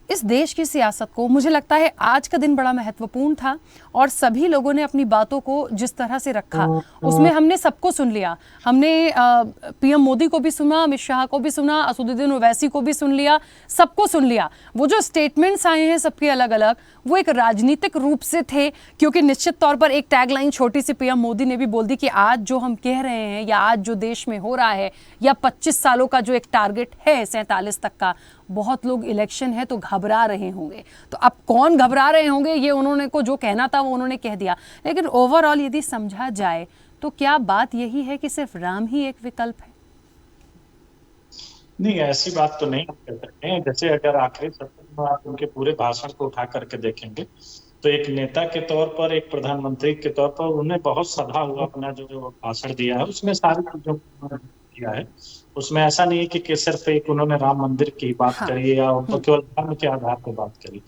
इस देश की सियासत को मुझे लगता है आज का दिन बड़ा महत्वपूर्ण था, और सभी लोगों ने अपनी बातों को जिस तरह से रखा उसमें हमने सबको सुन लिया। हमने पीएम मोदी को भी सुना, अमित शाह को भी सुना, असदुद्दीन ओवैसी को भी सुन लिया, सबको सुन लिया। वो जो स्टेटमेंट्स आए हैं सबके अलग अलग, वो एक राजनीतिक रूप से थे, क्योंकि निश्चित तौर पर एक टैगलाइन छोटी सी पीएम मोदी ने भी बोल दी कि आज जो हम कह रहे हैं या आज जो देश में हो रहा है या 25 सालों का जो एक टारगेट है 47 तक का, बहुत लोग इलेक्शन है तो घबरा रहे होंगे। तो अब कौन घबरा रहे होंगे, ये उन्होंने को जो कहना था वो उन्होंने कह दिया। लेकिन ओवरऑल यदि समझा जाए तो क्या बात यही है कि सिर्फ राम ही एक विकल्प है? नहीं, ऐसी बात तो नहीं कह सकते हैं। जैसे अगर आखिरी सत्र में आप उनके पूरे भाषण को उठा करके देखेंगे तो एक नेता के तौर पर, एक प्रधानमंत्री के तौर पर उन्हें बहुत सधा हुआ अपना जो भाषण दिया है, उसमें सारी चीजों को किया है। उसमें ऐसा नहीं है कि सिर्फ एक उन्होंने राम मंदिर की बात करी या तो केवल धर्म के आधार पर बात करी।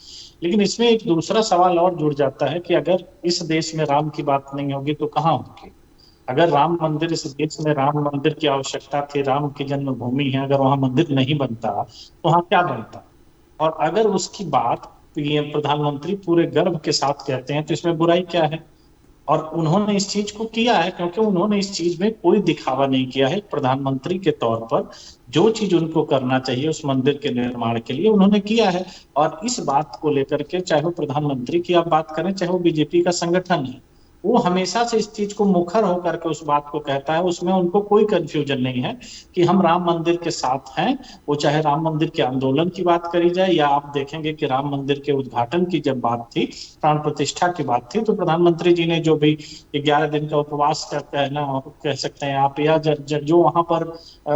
लेकिन इसमें एक दूसरा सवाल और जुड़ जाता है कि अगर इस देश में राम की बात नहीं होगी तो कहाँ होगी? अगर राम मंदिर, इस देश में राम मंदिर की आवश्यकता थी, राम की जन्मभूमि है, अगर वहां मंदिर नहीं बनता तो वहां क्या बनता? और अगर उसकी बात पीएम प्रधानमंत्री पूरे गर्व के साथ कहते हैं तो इसमें बुराई क्या है? और उन्होंने इस चीज को किया है क्योंकि उन्होंने इस चीज में कोई दिखावा नहीं किया है। प्रधानमंत्री के तौर पर जो चीज उनको करना चाहिए उस मंदिर के निर्माण के लिए उन्होंने किया है। और इस बात को लेकर के चाहे वो प्रधानमंत्री की आप बात करें, चाहे वो बीजेपी का संगठन है, वो हमेशा से इस चीज को मुखर होकर के उस बात को कहता है। उसमें उनको कोई कंफ्यूजन नहीं है कि हम राम मंदिर के साथ हैं। वो चाहे राम मंदिर के आंदोलन की बात करी जाए, या आप देखेंगे कि राम मंदिर के उद्घाटन की जब बात थी, प्राण प्रतिष्ठा की बात थी, तो प्रधानमंत्री जी ने जो भी 11 दिन का उपवास का कहना कह सकते हैं आप, या जो वहां पर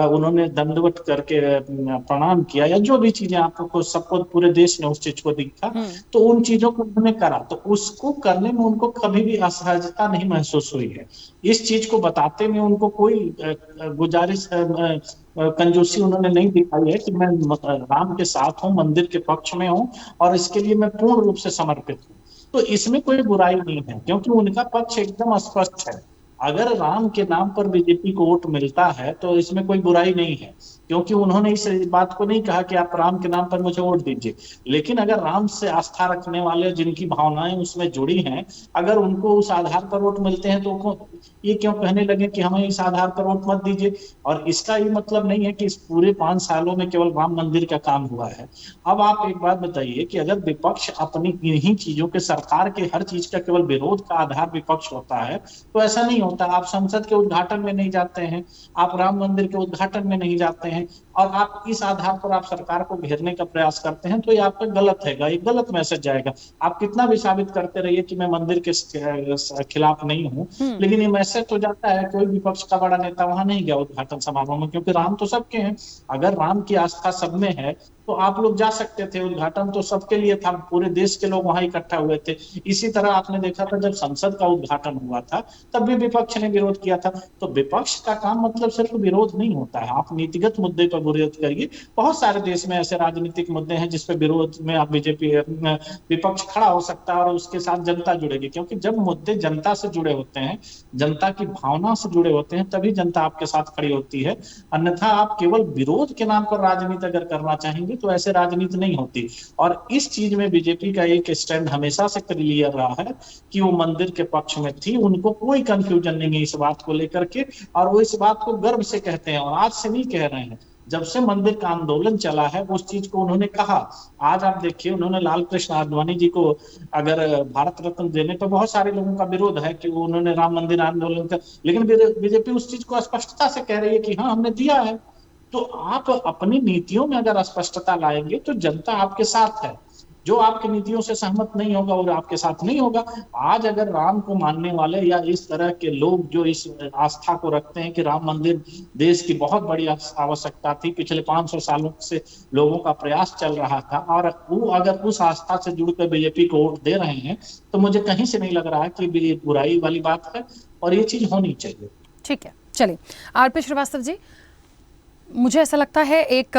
उन्होंने दंडवत करके प्रणाम किया, या जो भी चीजें आपको सबको पूरे देश ने उस चीज को देखा, तो उन चीजों को उन्होंने करा। तो उसको करने में उनको कभी भी असहजता नहीं महसूस हुई है। इस चीज को बताते में उनको कोई गुजारिश, कंजूसी उन्होंने नहीं दिखाई है कि मैं राम के साथ हूँ, मंदिर के पक्ष में हूँ और इसके लिए मैं पूर्ण रूप से समर्पित हूँ। तो इसमें कोई बुराई नहीं है क्योंकि उनका पक्ष एकदम स्पष्ट है। अगर राम के नाम पर बीजेपी को वोट मिलता है तो इसमें कोई बुराई नहीं है, क्योंकि उन्होंने इस बात को नहीं कहा कि आप राम के नाम पर मुझे वोट दीजिए। लेकिन अगर राम से आस्था रखने वाले, जिनकी भावनाएं उसमें जुड़ी हैं, अगर उनको उस आधार पर वोट मिलते हैं तो ये क्यों कहने लगे कि हमें इस आधार पर वोट मत दीजिए। और इसका ये मतलब नहीं है कि इस पूरे 5 सालों में केवल राम मंदिर का काम हुआ है। अब आप एक बात बताइए कि अगर विपक्ष अपनी इन्हीं चीजों के, सरकार के हर चीज का केवल विरोध का आधार विपक्ष होता है तो ऐसा नहीं होता। आप संसद के उद्घाटन में नहीं जाते हैं, आप राम मंदिर के उद्घाटन में नहीं जाते हैं, और आप इस आधार पर आप सरकार को घेरने का प्रयास करते हैं, तो ये आपका गलत है, ये गलत मैसेज जाएगा। आप कितना भी साबित करते रहिए कि मैं मंदिर के खिलाफ नहीं हूँ, लेकिन ये मैसेज तो जाता है। कोई विपक्ष का बड़ा नेता वहां नहीं गया उद्घाटन समारोह में, क्योंकि राम तो सबके हैं। अगर राम की आस्था सब में है तो आप लोग जा सकते थे, उद्घाटन तो सबके लिए था, पूरे देश के लोग वहां इकट्ठा हुए थे। इसी तरह आपने देखा था जब संसद का उद्घाटन हुआ था तब भी विपक्ष ने विरोध किया था। तो विपक्ष का काम मतलब सिर्फ विरोध नहीं होता है, आप नीतिगत मुद्दे पर विरोध करिए। बहुत सारे देश में ऐसे राजनीतिक मुद्दे हैं जिसपे विरोध में आप बीजेपी विपक्ष खड़ा हो सकता है और उसके साथ जनता जुड़ेगी, क्योंकि जब मुद्दे जनता से जुड़े होते हैं, जनता की भावना से जुड़े होते हैं, तभी जनता आपके साथ खड़ी होती है। अन्यथा आप केवल विरोध के नाम पर राजनीति अगर करना चाहेंगे तो ऐसे राजनीति नहीं होती। और इस चीज में बीजेपी का एक स्टैंड हमेशा से क्लियर रहा है कि वो मंदिर के पक्ष में थी, उनको कोई कंफ्यूजन नहीं है इस बात को लेकर के, और वो इस बात को गर्व से कहते हैं और आज से नहीं कह रहे हैं। जब से मंदिर का आंदोलन चला है उस चीज को उन्होंने कहा। आज आप देखिए, उन्होंने लाल कृष्ण आडवाणी जी को अगर भारत रत्न देने तो बहुत सारे लोगों का विरोध है कि उन्होंने राम मंदिर आंदोलन का, लेकिन बीजेपी उस चीज को स्पष्टता से कह रही है कि हाँ हमने दिया है। तो आप अपनी नीतियों में अगर स्पष्टता लाएंगे तो जनता आपके साथ है। जो आपकी नीतियों से सहमत नहीं होगा और आपके साथ नहीं होगा। आज अगर राम को मानने वाले या इस तरह के लोग जो इस आस्था को रखते हैं कि राम मंदिर देश की बहुत बड़ी आवश्यकता थी, पिछले 500 सालों से लोगों का प्रयास चल रहा था, और वो अगर उस आस्था से जुड़कर बीजेपी को वोट दे रहे हैं, तो मुझे कहीं से नहीं लग रहा है कि ये बुराई वाली बात है, और ये चीज होनी चाहिए। ठीक है, चलिए आरपी श्रीवास्तव जी, मुझे ऐसा लगता है एक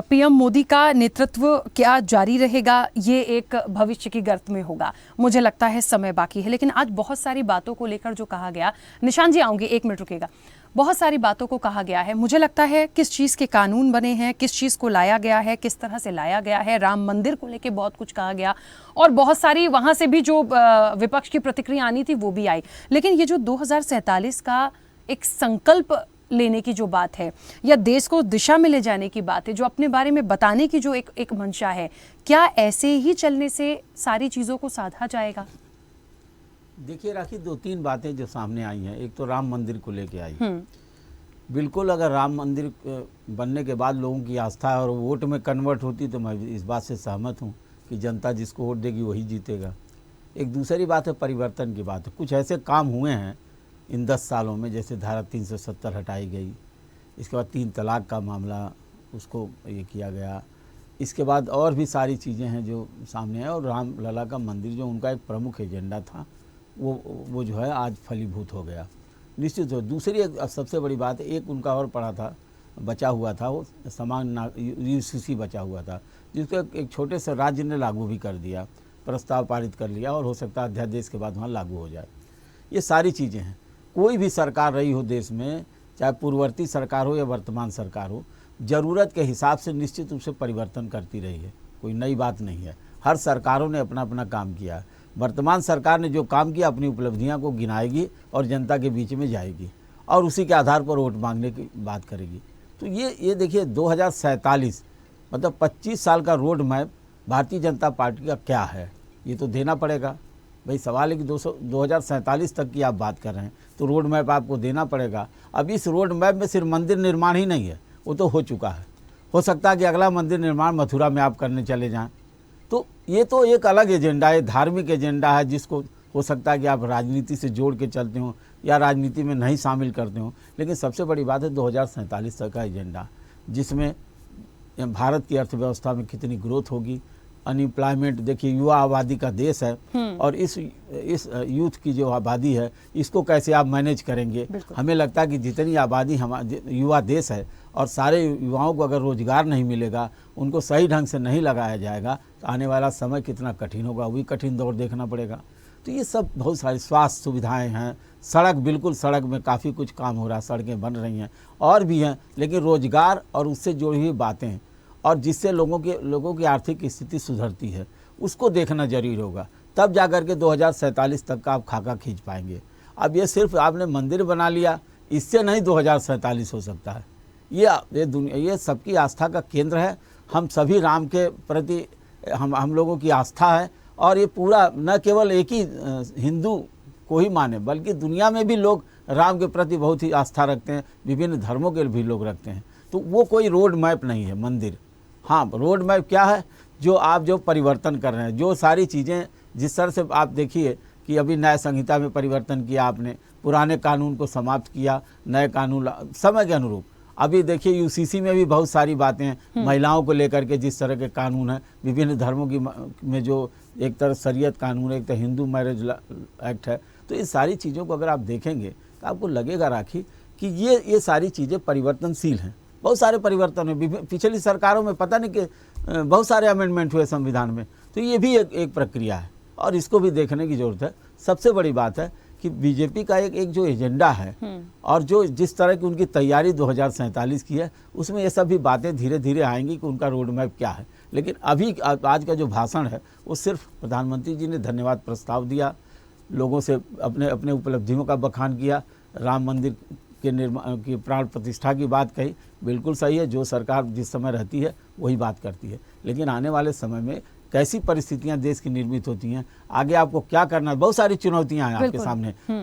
पीएम मोदी का नेतृत्व क्या जारी रहेगा, ये एक भविष्य की गर्त में होगा। मुझे लगता है समय बाकी है, लेकिन आज बहुत सारी बातों को लेकर जो कहा गया, निशान जी आऊंगी, एक मिनट रुकेगा, बहुत सारी बातों को कहा गया है। मुझे लगता है किस चीज़ के कानून बने हैं, किस चीज़ को लाया गया है, किस तरह से लाया गया है, राम मंदिर को लेके बहुत कुछ कहा गया, और बहुत सारी वहाँ से भी जो विपक्ष की प्रतिक्रिया आनी थी वो भी आई। लेकिन ये जो 2047 का एक संकल्प लेने की जो बात है, या देश को दिशा में ले जाने की बात है, जो अपने बारे में बताने की जो एक मंशा है, क्या ऐसे ही चलने से सारी चीज़ों को साधा जाएगा? देखिए राखी, 2-3 बातें जो सामने आई हैं। एक तो राम मंदिर को लेके आई, बिल्कुल अगर राम मंदिर बनने के बाद लोगों की आस्था और वोट में कन्वर्ट होती तो मैं इस बात से सहमत हूँ कि जनता जिसको वोट देगी वही जीतेगा। एक दूसरी बात है परिवर्तन की बात है। कुछ ऐसे काम हुए हैं इन 10 सालों में, जैसे धारा 370 हटाई गई, इसके बाद 3 तलाक का मामला उसको ये किया गया, इसके बाद और भी सारी चीज़ें हैं जो सामने हैं, और राम लला का मंदिर जो उनका एक प्रमुख एजेंडा था वो जो है आज फलीभूत हो गया, निश्चित हो। दूसरी एक सबसे बड़ी बात, एक उनका और पड़ा था, बचा हुआ था, वो समान UCC बचा हुआ था, जिसको एक छोटे से राज्य ने लागू भी कर दिया, प्रस्ताव पारित कर लिया, और हो सकता है अध्यादेश के बाद वहाँ लागू हो जाए। ये सारी चीज़ें हैं। कोई भी सरकार रही हो देश में, चाहे पूर्ववर्ती सरकार हो या वर्तमान सरकार हो, ज़रूरत के हिसाब से निश्चित रूप से परिवर्तन करती रही है, कोई नई बात नहीं है। हर सरकारों ने अपना अपना काम किया। वर्तमान सरकार ने जो काम किया अपनी उपलब्धियां को गिनाएगी और जनता के बीच में जाएगी, और उसी के आधार पर वोट मांगने की बात करेगी। तो ये देखिए 2047 मतलब 25 साल का रोड मैप भारतीय जनता पार्टी का क्या है, ये तो देना पड़ेगा। भाई सवाल है कि 2047 तक की आप बात कर रहे हैं, तो रोड मैप आपको देना पड़ेगा। अब इस रोड मैप में सिर्फ मंदिर निर्माण ही नहीं है, वो तो हो चुका है। हो सकता है कि अगला मंदिर निर्माण मथुरा में आप करने चले जाएं, तो ये तो एक अलग एजेंडा है, धार्मिक एजेंडा है, जिसको हो सकता है कि आप राजनीति से जोड़ के चलते हो या राजनीति में नहीं शामिल करते हो। लेकिन सबसे बड़ी बात है 2047 तक का एजेंडा, जिसमें भारत की अर्थव्यवस्था में कितनी ग्रोथ होगी, अनएम्प्लॉयमेंट, देखिए युवा आबादी का देश है, और इस यूथ की जो आबादी है इसको कैसे आप मैनेज करेंगे। हमें लगता है कि जितनी आबादी युवा देश है, और सारे युवाओं को अगर रोजगार नहीं मिलेगा, उनको सही ढंग से नहीं लगाया जाएगा, तो आने वाला समय कितना कठिन होगा, वही कठिन दौर देखना पड़ेगा। तो ये सब बहुत सारी स्वास्थ्य सुविधाएं हैं, सड़क, बिल्कुल सड़क में काफ़ी कुछ काम हो रहा है, सड़कें बन रही हैं और भी हैं, लेकिन रोजगार और उससे जुड़ी हुई बातें और जिससे लोगों की आर्थिक स्थिति सुधरती है, उसको देखना जरूरी होगा। तब जाकर के 2047 तक का आप खाका खींच पाएंगे। अब ये सिर्फ आपने मंदिर बना लिया, इससे नहीं 2047 हो सकता है। ये सबकी आस्था का केंद्र है। हम सभी राम के प्रति हम लोगों की आस्था है, और ये पूरा न केवल एक ही हिंदू को ही माने, बल्कि दुनिया में भी लोग राम के प्रति बहुत ही आस्था रखते हैं, विभिन्न धर्मों के भी लोग रखते हैं। तो वो कोई रोड मैप नहीं है मंदिर। हाँ, रोड मैप क्या है, जो परिवर्तन कर रहे हैं, जो सारी चीज़ें जिस तरह से आप देखिए कि अभी न्याय संहिता में परिवर्तन किया आपने, पुराने कानून को समाप्त किया, नए कानून समय के अनुरूप। अभी देखिए UCC में भी बहुत सारी बातें हैं महिलाओं को लेकर के, जिस तरह के कानून हैं विभिन्न धर्मों की में, जो एक तरफ शरीयत कानून है, एक तरफ हिंदू मैरिज एक्ट है। तो इन सारी चीज़ों को अगर आप देखेंगे तो आपको लगेगा राखी कि ये सारी चीज़ें परिवर्तनशील हैं। बहुत सारे परिवर्तन हुए पिछली सरकारों में, पता नहीं कि बहुत सारे अमेंडमेंट हुए संविधान में। तो ये भी एक प्रक्रिया है, और इसको भी देखने की ज़रूरत है। सबसे बड़ी बात है कि बीजेपी का एक जो एजेंडा है, और जो जिस तरह की उनकी तैयारी 2047 की है, उसमें ये सब भी बातें धीरे धीरे आएंगी कि उनका रोड मैप क्या है। लेकिन अभी आज का जो भाषण है, वो सिर्फ प्रधानमंत्री जी ने धन्यवाद प्रस्ताव दिया, लोगों से अपने उपलब्धियों का बखान किया, राम मंदिर के निर्माण की प्राण प्रतिष्ठा की बात कही। बिल्कुल सही है, जो सरकार जिस समय रहती है वही बात करती है। लेकिन आने वाले समय में कैसी परिस्थितियां देश की निर्मित होती हैं, आगे आपको क्या करना है, बहुत सारी चुनौतियां हैं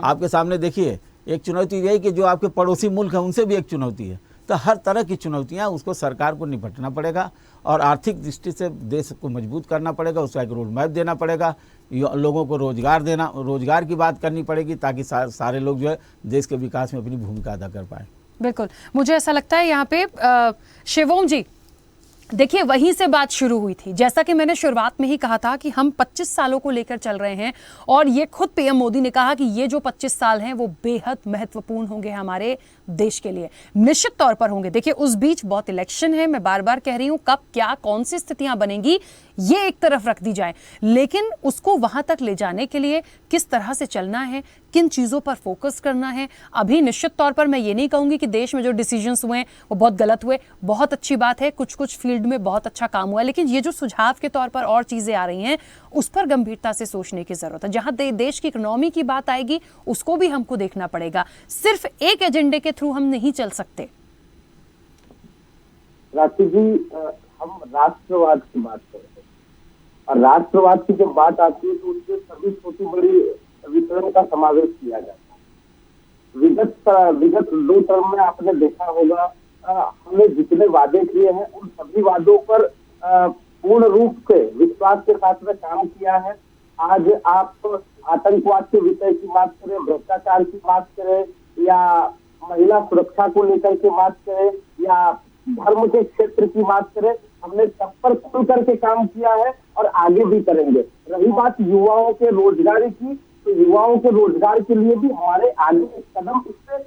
आपके सामने। देखिए, एक चुनौती यही कि जो आपके पड़ोसी मुल्क है उनसे भी एक चुनौती है तो हर तरह की चुनौतियां उसको सरकार को निपटना पड़ेगा और आर्थिक दृष्टि से देश को मजबूत करना पड़ेगा, उसका एक रोड मैप देना पड़ेगा, लोगों को रोजगार की बात करनी पड़ेगी ताकि सारे लोग जो है देश के विकास में अपनी भूमिका अदा कर पाए। बिल्कुल, मुझे ऐसा लगता है यहाँ पे शिवोम जी, देखिए वहीं से बात शुरू हुई थी। जैसा कि मैंने शुरुआत में ही कहा था कि हम 25 सालों को लेकर चल रहे हैं और ये खुद पीएम मोदी ने कहा कि ये जो 25 साल हैं वो बेहद महत्वपूर्ण होंगे हमारे देश के लिए, निश्चित तौर पर होंगे। देखिए उस बीच बहुत इलेक्शन है, मैं बार बार कह रही हूं, कब क्या कौन सी स्थितियां बनेंगी ये एक तरफ रख दी जाए, लेकिन उसको वहां तक ले जाने के लिए किस तरह से चलना है, किन चीज़ों पर फोकस करना है। अभी निश्चित तौर पर मैं ये नहीं कहूंगी कि देश में जो डिसीजंस हुए वो बहुत गलत हुए, बहुत अच्छी बात है, कुछ कुछ फील्ड में बहुत अच्छा काम हुआ, लेकिन ये जो सुझाव के तौर पर और चीज़ें आ रही हैं उस पर गंभीरता से सोचने की ज़रूरत है। जहां देश की इकोनॉमी की बात आएगी उसको भी हमको देखना पड़ेगा, सिर्फ एक एजेंडे के थ्रू हम नहीं चल सकते। राखी जी, हम राष्ट्रवाद की बात कर रहे हैं और राष्ट्रवाद की जब बात आती है तो उसमें सभी छोटी बड़ी वितरण का समावेश किया जाता है। विगत 2 टर्म में आपने देखा होगा, हमने जितने वादे किए हैं उन सभी वादों पर पूर्ण रूप से विश्वास के साथ में काम किया है। आज आप आतंकवाद के विषय की बात करें, भ्रष्टाचार की बात करें या महिला सुरक्षा को लेकर के बात करें या धर्म के क्षेत्र की बात करें, हमने सब पर खुल करके काम किया है और आगे भी करेंगे। रही बात युवाओं के रोजगार की, तो युवाओं के रोजगार के लिए भी हमारे आगे कदम इससे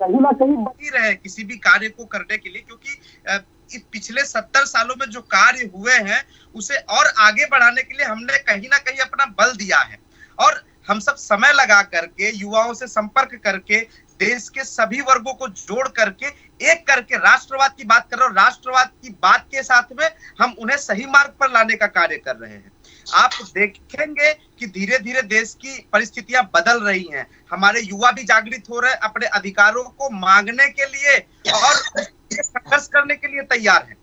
कहीं ना कहीं बढ़ी रहे किसी भी कार्य को करने के लिए, क्योंकि इस पिछले 70 सालों में जो कार्य हुए हैं उसे और आगे बढ़ाने के लिए हमने कहीं ना कहीं अपना बल दिया है और हम सब समय लगा करके युवाओं से संपर्क करके देश के सभी वर्गों को जोड़ करके एक करके राष्ट्रवाद की बात कर रहे हैं और राष्ट्रवाद की बात के साथ में हम उन्हें सही मार्ग पर लाने का कार्य कर रहे हैं। आप देखेंगे कि धीरे धीरे देश की परिस्थितियां बदल रही हैं, हमारे युवा भी जागृत हो रहे हैं, अपने अधिकारों को मांगने के लिए और संघर्ष करने के लिए तैयार हैं।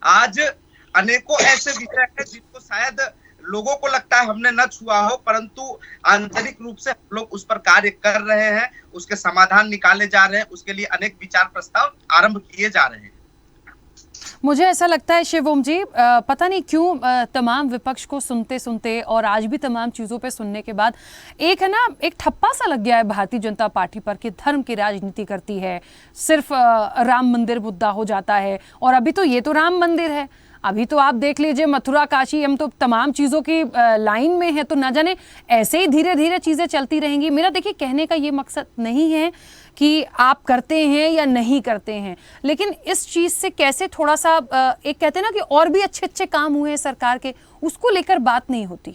आज अनेकों ऐसे विषय हैं जिनको शायद लोगों को लगता है हमने न छुआ हो, परंतु आंतरिक रूप से हम लोग उस पर कार्य कर रहे हैं, उसके समाधान निकाले जा रहे हैं, उसके लिए अनेक विचार प्रस्ताव आरंभ किए जा रहे हैं। मुझे ऐसा लगता है शिवोम जी, पता नहीं क्यों तमाम विपक्ष को सुनते सुनते और आज भी तमाम चीज़ों पे सुनने के बाद एक है ना, एक ठप्पा सा लग गया है भारतीय जनता पार्टी पर कि धर्म की राजनीति करती है, सिर्फ राम मंदिर मुद्दा हो जाता है। और अभी तो ये तो राम मंदिर है, अभी तो आप देख लीजिए मथुरा काशी, हम तो तमाम चीज़ों की लाइन में है, तो ना जाने ऐसे ही धीरे धीरे चीज़ें चलती रहेंगी। मेरा देखिए कहने का ये मकसद नहीं है कि आप करते हैं या नहीं करते हैं, लेकिन इस चीज़ से कैसे थोड़ा सा एक कहते हैं ना कि और भी अच्छे अच्छे काम हुए हैं सरकार के, उसको लेकर बात नहीं होती।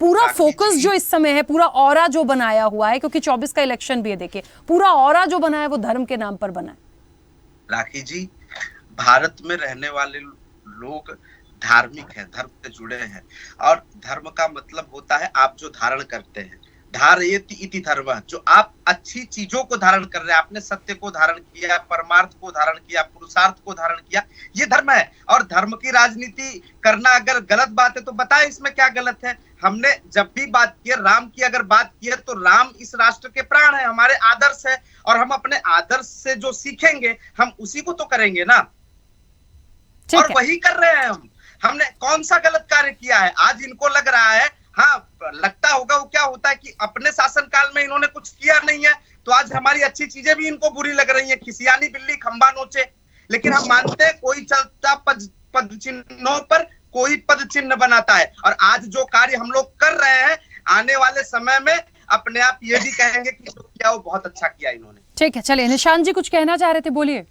पूरा फोकस जो इस समय है, पूरा ऑरा जो बनाया हुआ है, क्योंकि 24 का इलेक्शन भी है, देखिए पूरा ऑरा जो बना है वो धर्म के नाम पर बना है। राखी जी, भारत में रहने वाले लोग धार्मिक हैं, धर्म से जुड़े हैं और धर्म का मतलब होता है आप जो धारण करते हैं, धारयति इति धर्म, जो आप अच्छी चीजों को धारण कर रहे हैं, आपने सत्य को धारण किया, परमार्थ को धारण किया, पुरुषार्थ को धारण किया, ये धर्म है। और धर्म की राजनीति करना अगर गलत बात है तो बताएं इसमें क्या गलत है। हमने जब भी बात की राम की अगर बात की है तो राम इस राष्ट्र के प्राण है, हमारे आदर्श है और हम अपने आदर्श से जो सीखेंगे हम उसी को तो करेंगे ना, और वही कर रहे हैं हम। हमने कौन सा गलत कार्य किया है? आज इनको लग रहा है, हाँ लगता होगा, वो क्या होता है कि अपने शासनकाल में इन्होंने कुछ किया नहीं है तो आज हमारी अच्छी चीजें भी इनको बुरी लग रही हैं, खिसियानी बिल्ली खंबा नोचे। लेकिन हम मानते हैं कोई चलता पद चिन्हों पर कोई पद चिन्ह बनाता है, और आज जो कार्य हम लोग कर रहे हैं आने वाले समय में अपने आप ये भी कहेंगे कि जो किया वो बहुत अच्छा किया इन्होंने। ठीक है, चलिए निशांत जी कुछ कहना चाह रहे थे, बोलिए।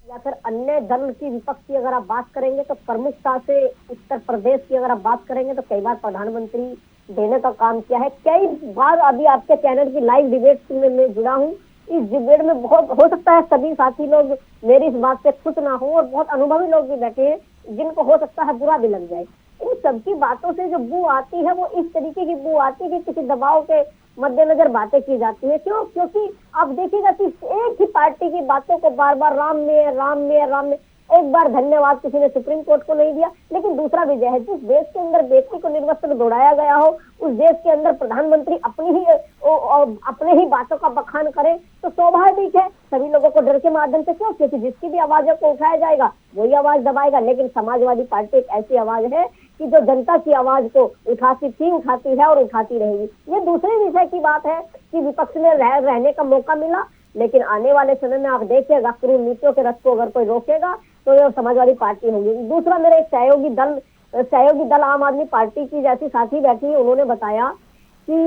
या फिर अन्य दल की विपक्ष की अगर आप बात करेंगे तो प्रमुखता से उत्तर प्रदेश की अगर आप बात करेंगे तो कई बार प्रधानमंत्री देने का काम किया है। कई बार अभी आपके चैनल की लाइव डिबेट में मैं जुड़ा हूँ, इस डिबेट में बहुत हो सकता है सभी साथी लोग मेरी इस बात से खुश ना हो और बहुत अनुभवी लोग भी बैठे हैं जिनको हो सकता है बुरा भी लग जाए। इन सबकी बातों से जो बू आती है वो इस तरीके की बू आती है कि किसी दबाव के मद्देनजर बातें की जाती है। क्यों? क्योंकि आप देखिएगा कि एक ही पार्टी की बातों को बार बार राम में राम में राम में, एक बार धन्यवाद किसी ने सुप्रीम कोर्ट को नहीं दिया, लेकिन दूसरा विजय है। जिस देश के अंदर व्यक्ति को निर्वस्त्र दौड़ाया गया हो, उस देश के अंदर प्रधानमंत्री अपने ही बातों का बखान करे तो स्वाभाविक है सभी लोगों को डर के माध्यम से, क्यों? क्योंकि जिसकी भी आवाजों को उठाया जाएगा वही आवाज दबाएगा। लेकिन समाजवादी पार्टी एक ऐसी आवाज है कि जो जनता की आवाज को उठाती थी, उठाती है और उठाती रहेगी। ये दूसरे विषय की बात है कि विपक्ष में रहने का मौका मिला, लेकिन आने वाले समय में आप देखिएगा क्रूर नीतियों के रथ को अगर कोई रोकेगा तो ये समाजवादी पार्टी होगी। दूसरा, मेरे एक सहयोगी दल आम आदमी पार्टी की जैसी साथी बैठी है, उन्होंने बताया कि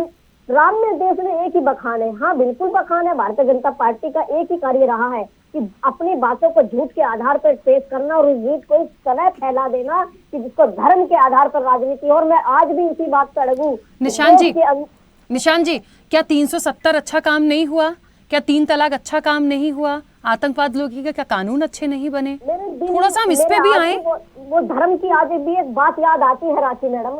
राम में देश में एक ही बखान है। हाँ, बिल्कुल बखान है। भारतीय जनता पार्टी का एक ही कार्य रहा है कि अपनी बातों को झूठ के आधार पर पेश करना और उस झूठ को इस तरह फैला देना कि जिसको धर्म के आधार पर राजनीति। और मैं आज भी इसी बात पर अड़ू। निशान जी, क्या 370 अच्छा काम नहीं हुआ? क्या 3 तलाक अच्छा काम नहीं हुआ? आतंकवाद लोग का क्या कानून अच्छे नहीं बने? थोड़ा सा हम इस पे भी आए। वो धर्म की आज भी एक बात याद आती है राशि मैडम,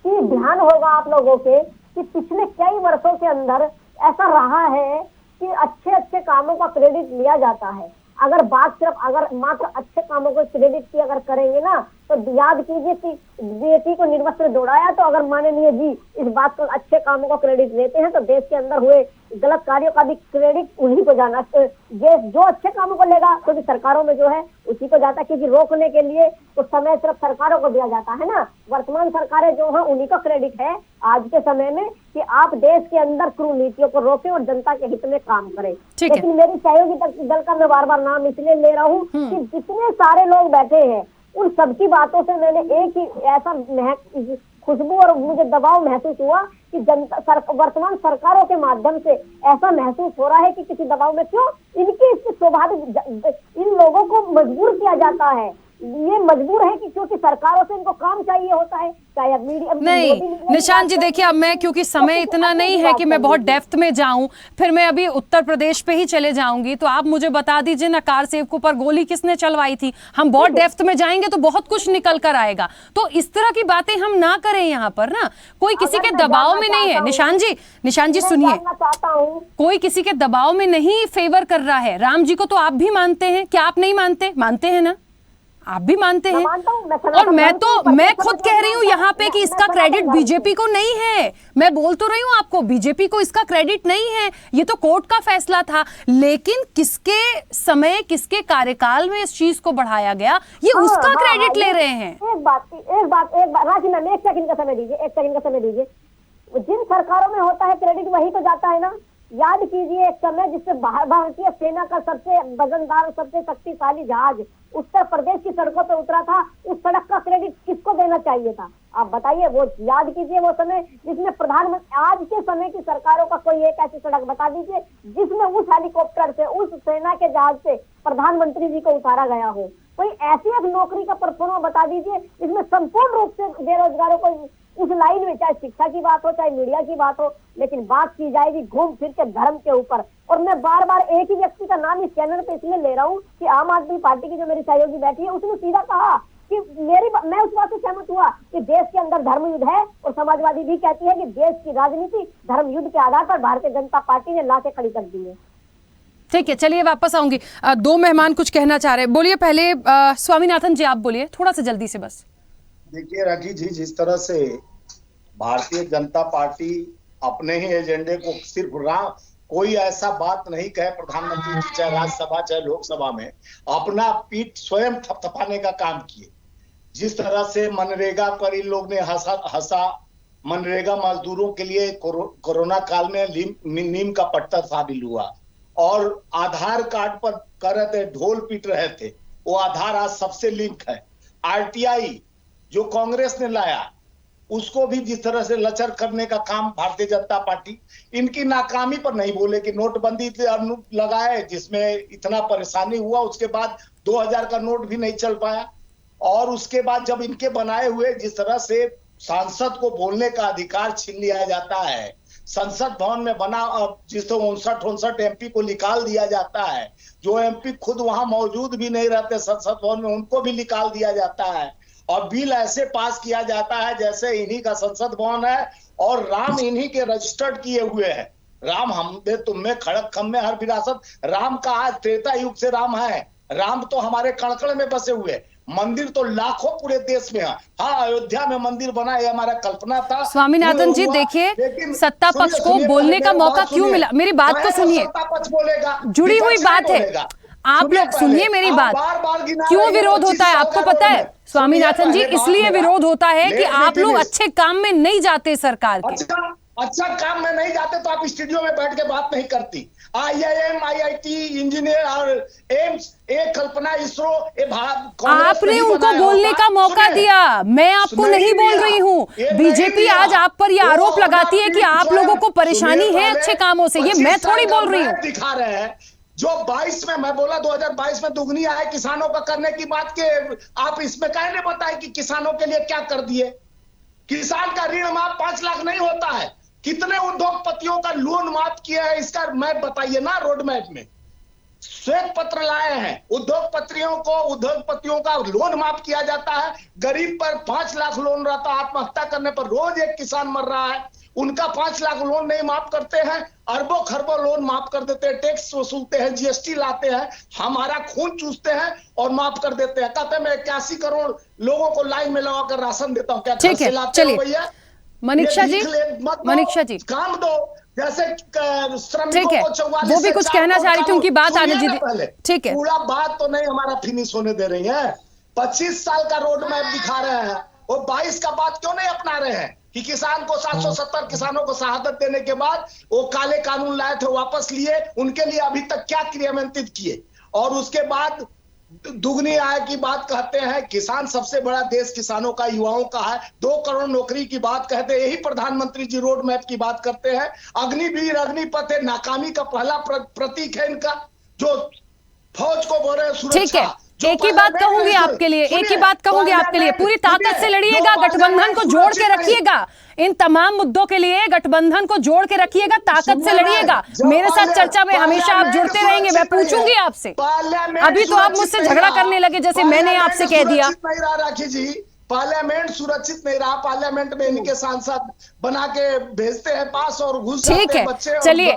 कि ध्यान होगा आप लोगों के कि पिछले कई वर्षों के अंदर ऐसा रहा है कि अच्छे अच्छे कामों का क्रेडिट लिया जाता है। अगर मात्र अच्छे कामों को क्रेडिट की अगर करेंगे ना, तो याद कीजिए कि बेटी को निर्वस्त्र दौड़ाया, तो अगर माननीय जी इस बात को अच्छे कामों का क्रेडिट लेते हैं तो देश के अंदर हुए गलत कार्यों का भी क्रेडिट उन्हीं को जाना। जो अच्छे कामों को लेगा क्योंकि सरकारों में जो है उसी को जाता है, क्योंकि रोकने के लिए तो समय सिर्फ सरकारों को दिया जाता है ना। वर्तमान सरकारें जो है उन्हीं का क्रेडिट है आज के समय में कि आप देश के अंदर क्रूर नीतियों को रोकें और जनता के हित में काम करें। लेकिन मेरी सहयोगी दल का मैं बार बार नाम इसलिए ले रहा हूँ कि जितने सारे लोग बैठे हैं उन सबकी बातों से मैंने एक ही ऐसा खुशबू और मुझे दबाव महसूस हुआ कि वर्तमान सरकारों के माध्यम से ऐसा महसूस हो रहा है कि किसी दबाव में, क्यों? इनके स्वाभाविक इन लोगों को मजबूर किया जाता है। ये मजबूर है कि क्योंकि सरकारों से इनको काम चाहिए होता है, चाहे अब मीडिया नहीं। निशान जी देखिए, अब मैं क्योंकि समय इतना नहीं है कि मैं बहुत डेप्थ में जाऊं, फिर मैं अभी उत्तर प्रदेश पे ही चले जाऊंगी, तो आप मुझे बता दीजिए ना, कार सेवकों पर गोली किसने चलवाई थी? हम बहुत डेप्थ में जाएंगे तो बहुत कुछ निकल कर आएगा, तो इस तरह की बातें हम ना करें यहाँ पर ना। कोई किसी के दबाव में नहीं है। निशान जी सुनिए, कोई किसी के दबाव में नहीं फेवर कर रहा है। राम जी को तो आप भी मानते हैं, क्या आप नहीं मानते? मानते हैं ना, आप भी मानते हैं। और मैं खुद कह रही हूँ यहाँ पे कि इसका क्रेडिट बीजेपी को नहीं है। मैं बोल तो रही हूँ आपको, बीजेपी को इसका क्रेडिट नहीं है, ये तो कोर्ट का फैसला था। लेकिन किसके समय, किसके कार्यकाल में इस चीज को बढ़ाया गया, ये उसका क्रेडिट ले रहे हैं। एक बात राजी मैम, एक सेकंड का समय दीजिए। जिन सरकारों में होता है क्रेडिट वही तो जाता है ना। याद कीजिए एक समय जिससे भारतीय सेना का सबसे वजनदार, सबसे शक्तिशाली जहाज उत्तर प्रदेश की सड़कों पे उतरा था, उस सड़क का क्रेडिट किसको देना चाहिए था? आप बताइए। वो याद कीजिए वो समय जिसमें प्रधानमंत्री, आज के समय की सरकारों का कोई एक ऐसी सड़क बता दीजिए जिसमें उस हेलीकॉप्टर से, उस सेना के जहाज से प्रधानमंत्री जी को उतारा गया हो। कोई ऐसी एक नौकरी का परफॉर्मा बता दीजिए जिसमें संपूर्ण रूप से बेरोजगारों को उस लाइन में, चाहे शिक्षा की बात हो, चाहे मीडिया की बात हो, लेकिन बात की जाएगी घूम फिर के धर्म के ऊपर। और मैं बार बार एक ही व्यक्ति का नाम इस चैनल पे इसलिए ले रहा हूँ कि आम आदमी पार्टी की जो मेरी सहयोगी बैठी है उसने सीधा कहा कि मैं उस बात से सहमत हुआ कि देश के अंदर धर्म युद्ध है, और समाजवादी भी कहती है कि देश की राजनीति धर्म युद्ध के आधार पर भारतीय जनता पार्टी ने ला के खड़ी कर दी है। ठीक है, चलिए वापस आऊंगी। 2 मेहमान कुछ कहना चाह रहे हैं, बोलिए। पहले स्वामीनाथन जी आप बोलिए, थोड़ा सा जल्दी से बस। देखिए राखी जी, जिस तरह से भारतीय जनता पार्टी अपने ही एजेंडे को सिर्फ कोई ऐसा बात नहीं कहे प्रधानमंत्री जी, चाहे राज्यसभा चाहे लोकसभा में, अपना पीठ स्वयं थपथपाने का काम किए। जिस तरह से मनरेगा पर इन लोग ने हंसा, मनरेगा मजदूरों के लिए कोरोना काल में नीम का पट्टा शामिल हुआ, और आधार कार्ड पर कर रहे थे, ढोल पीट रहे थे, वो आधार आज सबसे लिंक है। आरटीआई जो कांग्रेस ने लाया उसको भी जिस तरह से लचर करने का काम भारतीय जनता पार्टी, इनकी नाकामी पर नहीं बोले कि नोटबंदी लगाए जिसमें इतना परेशानी हुआ, उसके बाद 2000 का नोट भी नहीं चल पाया, और उसके बाद जब इनके बनाए हुए जिस तरह से सांसद को बोलने का अधिकार छीन लिया जाता है, संसद भवन में बना जिससे 59 एमपी को निकाल दिया जाता है, जो एमपी खुद वहां मौजूद भी नहीं रहते संसद भवन में उनको भी निकाल दिया जाता है, और बिल ऐसे पास किया जाता है जैसे इन्हीं का संसद भवन है और राम इन्हीं के रजिस्टर्ड किए हुए हैं। राम हम में तुम में खड़क खम में हर विरासत, राम का आज त्रेता युग से राम है, राम तो हमारे कण-कण में बसे हुए हैं। मंदिर तो लाखों पूरे देश में है। हाँ, अयोध्या में मंदिर बना, ये हमारा कल्पना था। स्वामीनाथन जी देखिए, सत्ता पक्ष को बोलने का मौका क्यों मिला? मेरी बात को सुनिए, सत्ता पक्ष बोलेगा, जुड़ी हुई बात है। आप लोग सुनिए मेरी बात, क्यों विरोध होता है आपको पता है स्वामीनाथन जी? इसलिए विरोध होता है कि आप लोग अच्छे काम में नहीं जाते सरकार के। अच्छा काम में नहीं जाते तो आप स्टूडियो में बैठ के बात नहीं करती। IIM, IIT, इंजीनियर और एम्स, कल्पना, इसरो, आपने उनको बोलने का मौका दिया। मैं आपको नहीं बोल रही हूँ। बीजेपी आज आप पर यह आरोप लगाती है कि आप लोगों को परेशानी है अच्छे कामों से, ये मैं थोड़ी बोल रही हूँ। दिखा रहे हैं जो 22 में मैं बोला 2022 में दुगनी आए किसानों का करने की बात के, आप इसमें कहने बताए कि किसानों के लिए क्या कर दिए। किसान का ऋण माफ 5 लाख नहीं होता है। कितने उद्योगपतियों का लोन माफ किया है, इसका मैप बताइए ना। रोड मैप में श्वेत पत्र लाए हैं, उद्योगपतियों का लोन माफ किया जाता है। गरीब पर 5 लाख लोन रहता, आत्महत्या करने पर रोज एक किसान मर रहा है, उनका 5 लाख लोन नहीं माफ करते हैं। अरबों खरबों लोन माफ कर देते हैं, टैक्स वसूलते हैं, GST लाते हैं, हमारा खून चूसते हैं और माफ कर देते हैं। कहते हैं मैं 81 करोड़ लोगों को लाइन में लगाकर राशन देता हूँ। क्या ठीक है, चलिए मनीषा जी, मनीषा जी काम दो, जैसे ठीक है, वो भी कुछ कहना चाह रही थी, उनकी बात आने दीजिए। ठीक है, पूरा बात तो नहीं हमारा फिनिश होने दे रही है। 25 साल का रोड मैप दिखा रहे हैं, वो 22 का बात क्यों नहीं अपना रहे हैं कि किसान को 770 किसानों को शहादत देने के बाद वो काले कानून लाए थे वापस लिए, उनके लिए अभी तक क्या क्रियान्वित किए। और उसके बाद दुगनी आय की बात कहते हैं। किसान सबसे बड़ा देश किसानों का, युवाओं का है। 2 करोड़ नौकरी की बात कहते हैं, यही प्रधानमंत्री जी रोड मैप की बात करते हैं। अग्निवीर अग्निपथ है, नाकामी का पहला प्रतीक है इनका, जो फौज को बोल रहे हैं सुरक्षा। ठीक है, एक ही बात कहूंगी आपके लिए, एक ही बात कहूंगी आपके लिए, पूरी ताकत से लड़िएगा, गठबंधन को जोड़ के रखिएगा। इन तमाम मुद्दों के लिए गठबंधन को जोड़ के रखिएगा, ताकत से लड़िएगा। मेरे साथ चर्चा में हमेशा आप जुड़ते रहेंगे, मैं पूछूंगी आपसे। अभी तो आप मुझसे झगड़ा करने लगे जैसे मैंने आपसे कह दिया। राखी जी, पार्लियामेंट सुरक्षित नहीं रहा। पार्लियामेंट में इनके सांसद बना के भेजते हैं पास और घुस जाते हैं बच्चे। चलिए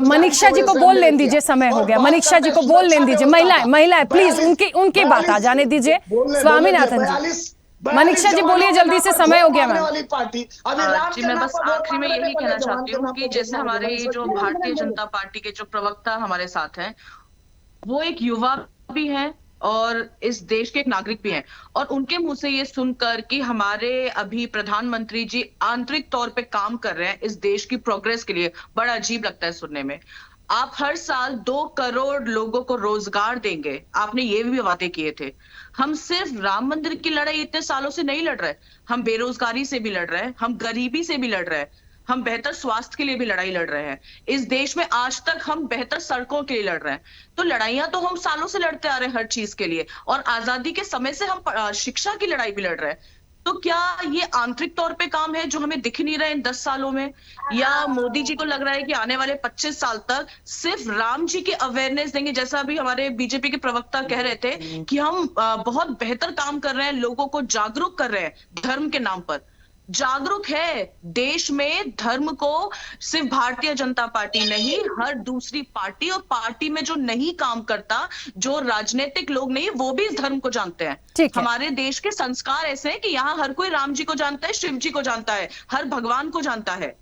मनीषा जी को बोल लेने दीजिए, समय हो गया। मनीषा जी को बोल लेने दीजिए। महिलाएं प्लीज उनकी बात आ जाने दीजिए। स्वामीनाथन जी, मनीषा जी बोलिए जल्दी से, समय हो गया। वाली पार्टी जी, मैं बस आखिरी में यही कहना चाहती हूँ कि जैसे हमारे जो भारतीय जनता पार्टी के जो प्रवक्ता हमारे साथ हैं, वो एक युवा भी हैं और इस देश के एक नागरिक भी हैं, और उनके मुंह से ये सुनकर कि हमारे अभी प्रधानमंत्री जी आंतरिक तौर पे काम कर रहे हैं इस देश की प्रोग्रेस के लिए, बड़ा अजीब लगता है सुनने में। आप हर साल 2 करोड़ लोगों को रोजगार देंगे, आपने ये भी वादे किए थे। हम सिर्फ राम मंदिर की लड़ाई इतने सालों से नहीं लड़ रहे, हम बेरोजगारी से भी लड़ रहे हैं, हम गरीबी से भी लड़ रहे हैं, हम बेहतर स्वास्थ्य के लिए भी लड़ाई लड़ रहे हैं। इस देश में आज तक हम बेहतर सड़कों के लिए लड़ रहे हैं। तो लड़ाइयां तो हम सालों से लड़ते आ रहे हैं हर चीज के लिए, और आजादी के समय से हम शिक्षा की लड़ाई भी लड़ रहे हैं। तो क्या ये आंतरिक तौर पे काम है जो हमें दिख नहीं रहा है इन 10 सालों में, या मोदी जी को लग रहा है कि आने वाले 25 साल तक सिर्फ राम जी की अवेयरनेस देंगे, जैसा अभी हमारे बीजेपी के प्रवक्ता कह रहे थे कि हम बहुत बेहतर काम कर रहे हैं, लोगों को जागरूक कर रहे हैं धर्म के नाम पर। जागरूक है देश में धर्म को सिर्फ भारतीय जनता पार्टी नहीं, हर दूसरी पार्टी, और पार्टी में जो नहीं काम करता, जो राजनीतिक लोग नहीं, वो भी इस धर्म को जानते हैं। हमारे देश के संस्कार ऐसे हैं कि यहाँ हर कोई राम जी को जानता है, शिव जी को जानता है, हर भगवान को जानता है।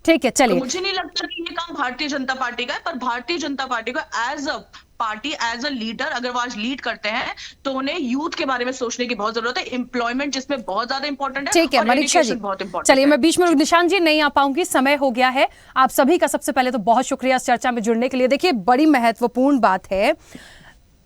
ठीक है, चलिए। तो मुझे नहीं लगता कि ये काम भारतीय जनता पार्टी का है, पर भारतीय जनता पार्टी को as a party, as a leader, अगर वो आज लीड करते हैं तो उन्हें यूथ के बारे में सोचने की बहुत जरूरत है। एम्प्लॉयमेंट जिसमें बहुत ज्यादा इंपॉर्टेंट है। ठीक है मनीषा जी, चलिए मैं बीच में निशान जी नहीं आ पाऊंगी, समय हो गया है। आप सभी का सबसे पहले तो बहुत शुक्रिया इस चर्चा में जुड़ने के लिए। देखिए बड़ी महत्वपूर्ण बात है,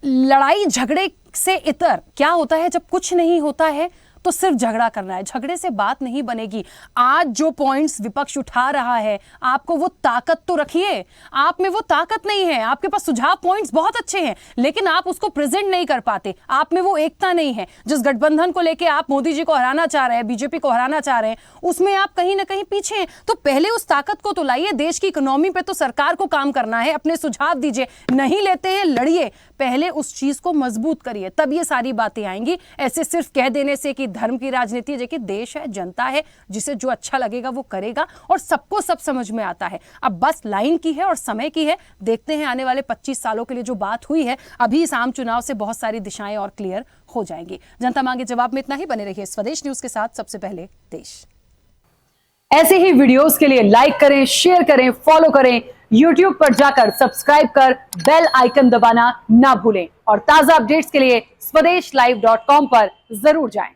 लड़ाई झगड़े से इतर क्या होता है जब कुछ नहीं होता है तो सिर्फ झगड़ा करना है, झगड़े से बात नहीं बनेगी। आज जो पॉइंट्स विपक्ष उठा रहा है, आपको वो ताकत तो रखिए, आप में वो ताकत नहीं है। आपके पास सुझाव पॉइंट्स बहुत अच्छे हैं, लेकिन आप उसको प्रेजेंट नहीं कर पाते, आप में वो एकता नहीं है। जिस गठबंधन को लेके आप मोदी जी को हराना चाह रहे हैं, बीजेपी को हराना चाह रहे हैं, उसमें आप कहीं ना कहीं पीछे हैं। तो पहले उस ताकत को तो लाइए। देश की इकोनॉमी पे तो सरकार को काम करना है, अपने सुझाव दीजिए। नहीं लेते हैं, लड़िए, पहले उस चीज को मजबूत करिए, तब ये सारी बातें आएंगी। ऐसे सिर्फ कह देने से कि धर्म की राजनीति है, देखिए देश है, जनता है, जिसे जो अच्छा लगेगा वो करेगा और सबको सब समझ में आता है। अब बस लाइन की है और समय की है। देखते हैं आने वाले 25 सालों के लिए जो बात हुई है, अभी इस आम चुनाव से बहुत सारी दिशाएं और क्लियर हो जाएंगी। जनता मांगे जवाब में इतना ही। बने रहिए स्वदेश न्यूज के साथ। सबसे पहले देश। ऐसे ही वीडियोस के लिए लाइक करें, शेयर करें, फॉलो करें। YouTube पर जाकर सब्सक्राइब कर बेल आइकन दबाना ना भूलें और ताजा अपडेट्स के लिए स्वदेशलाइव.com पर जरूर जाएं।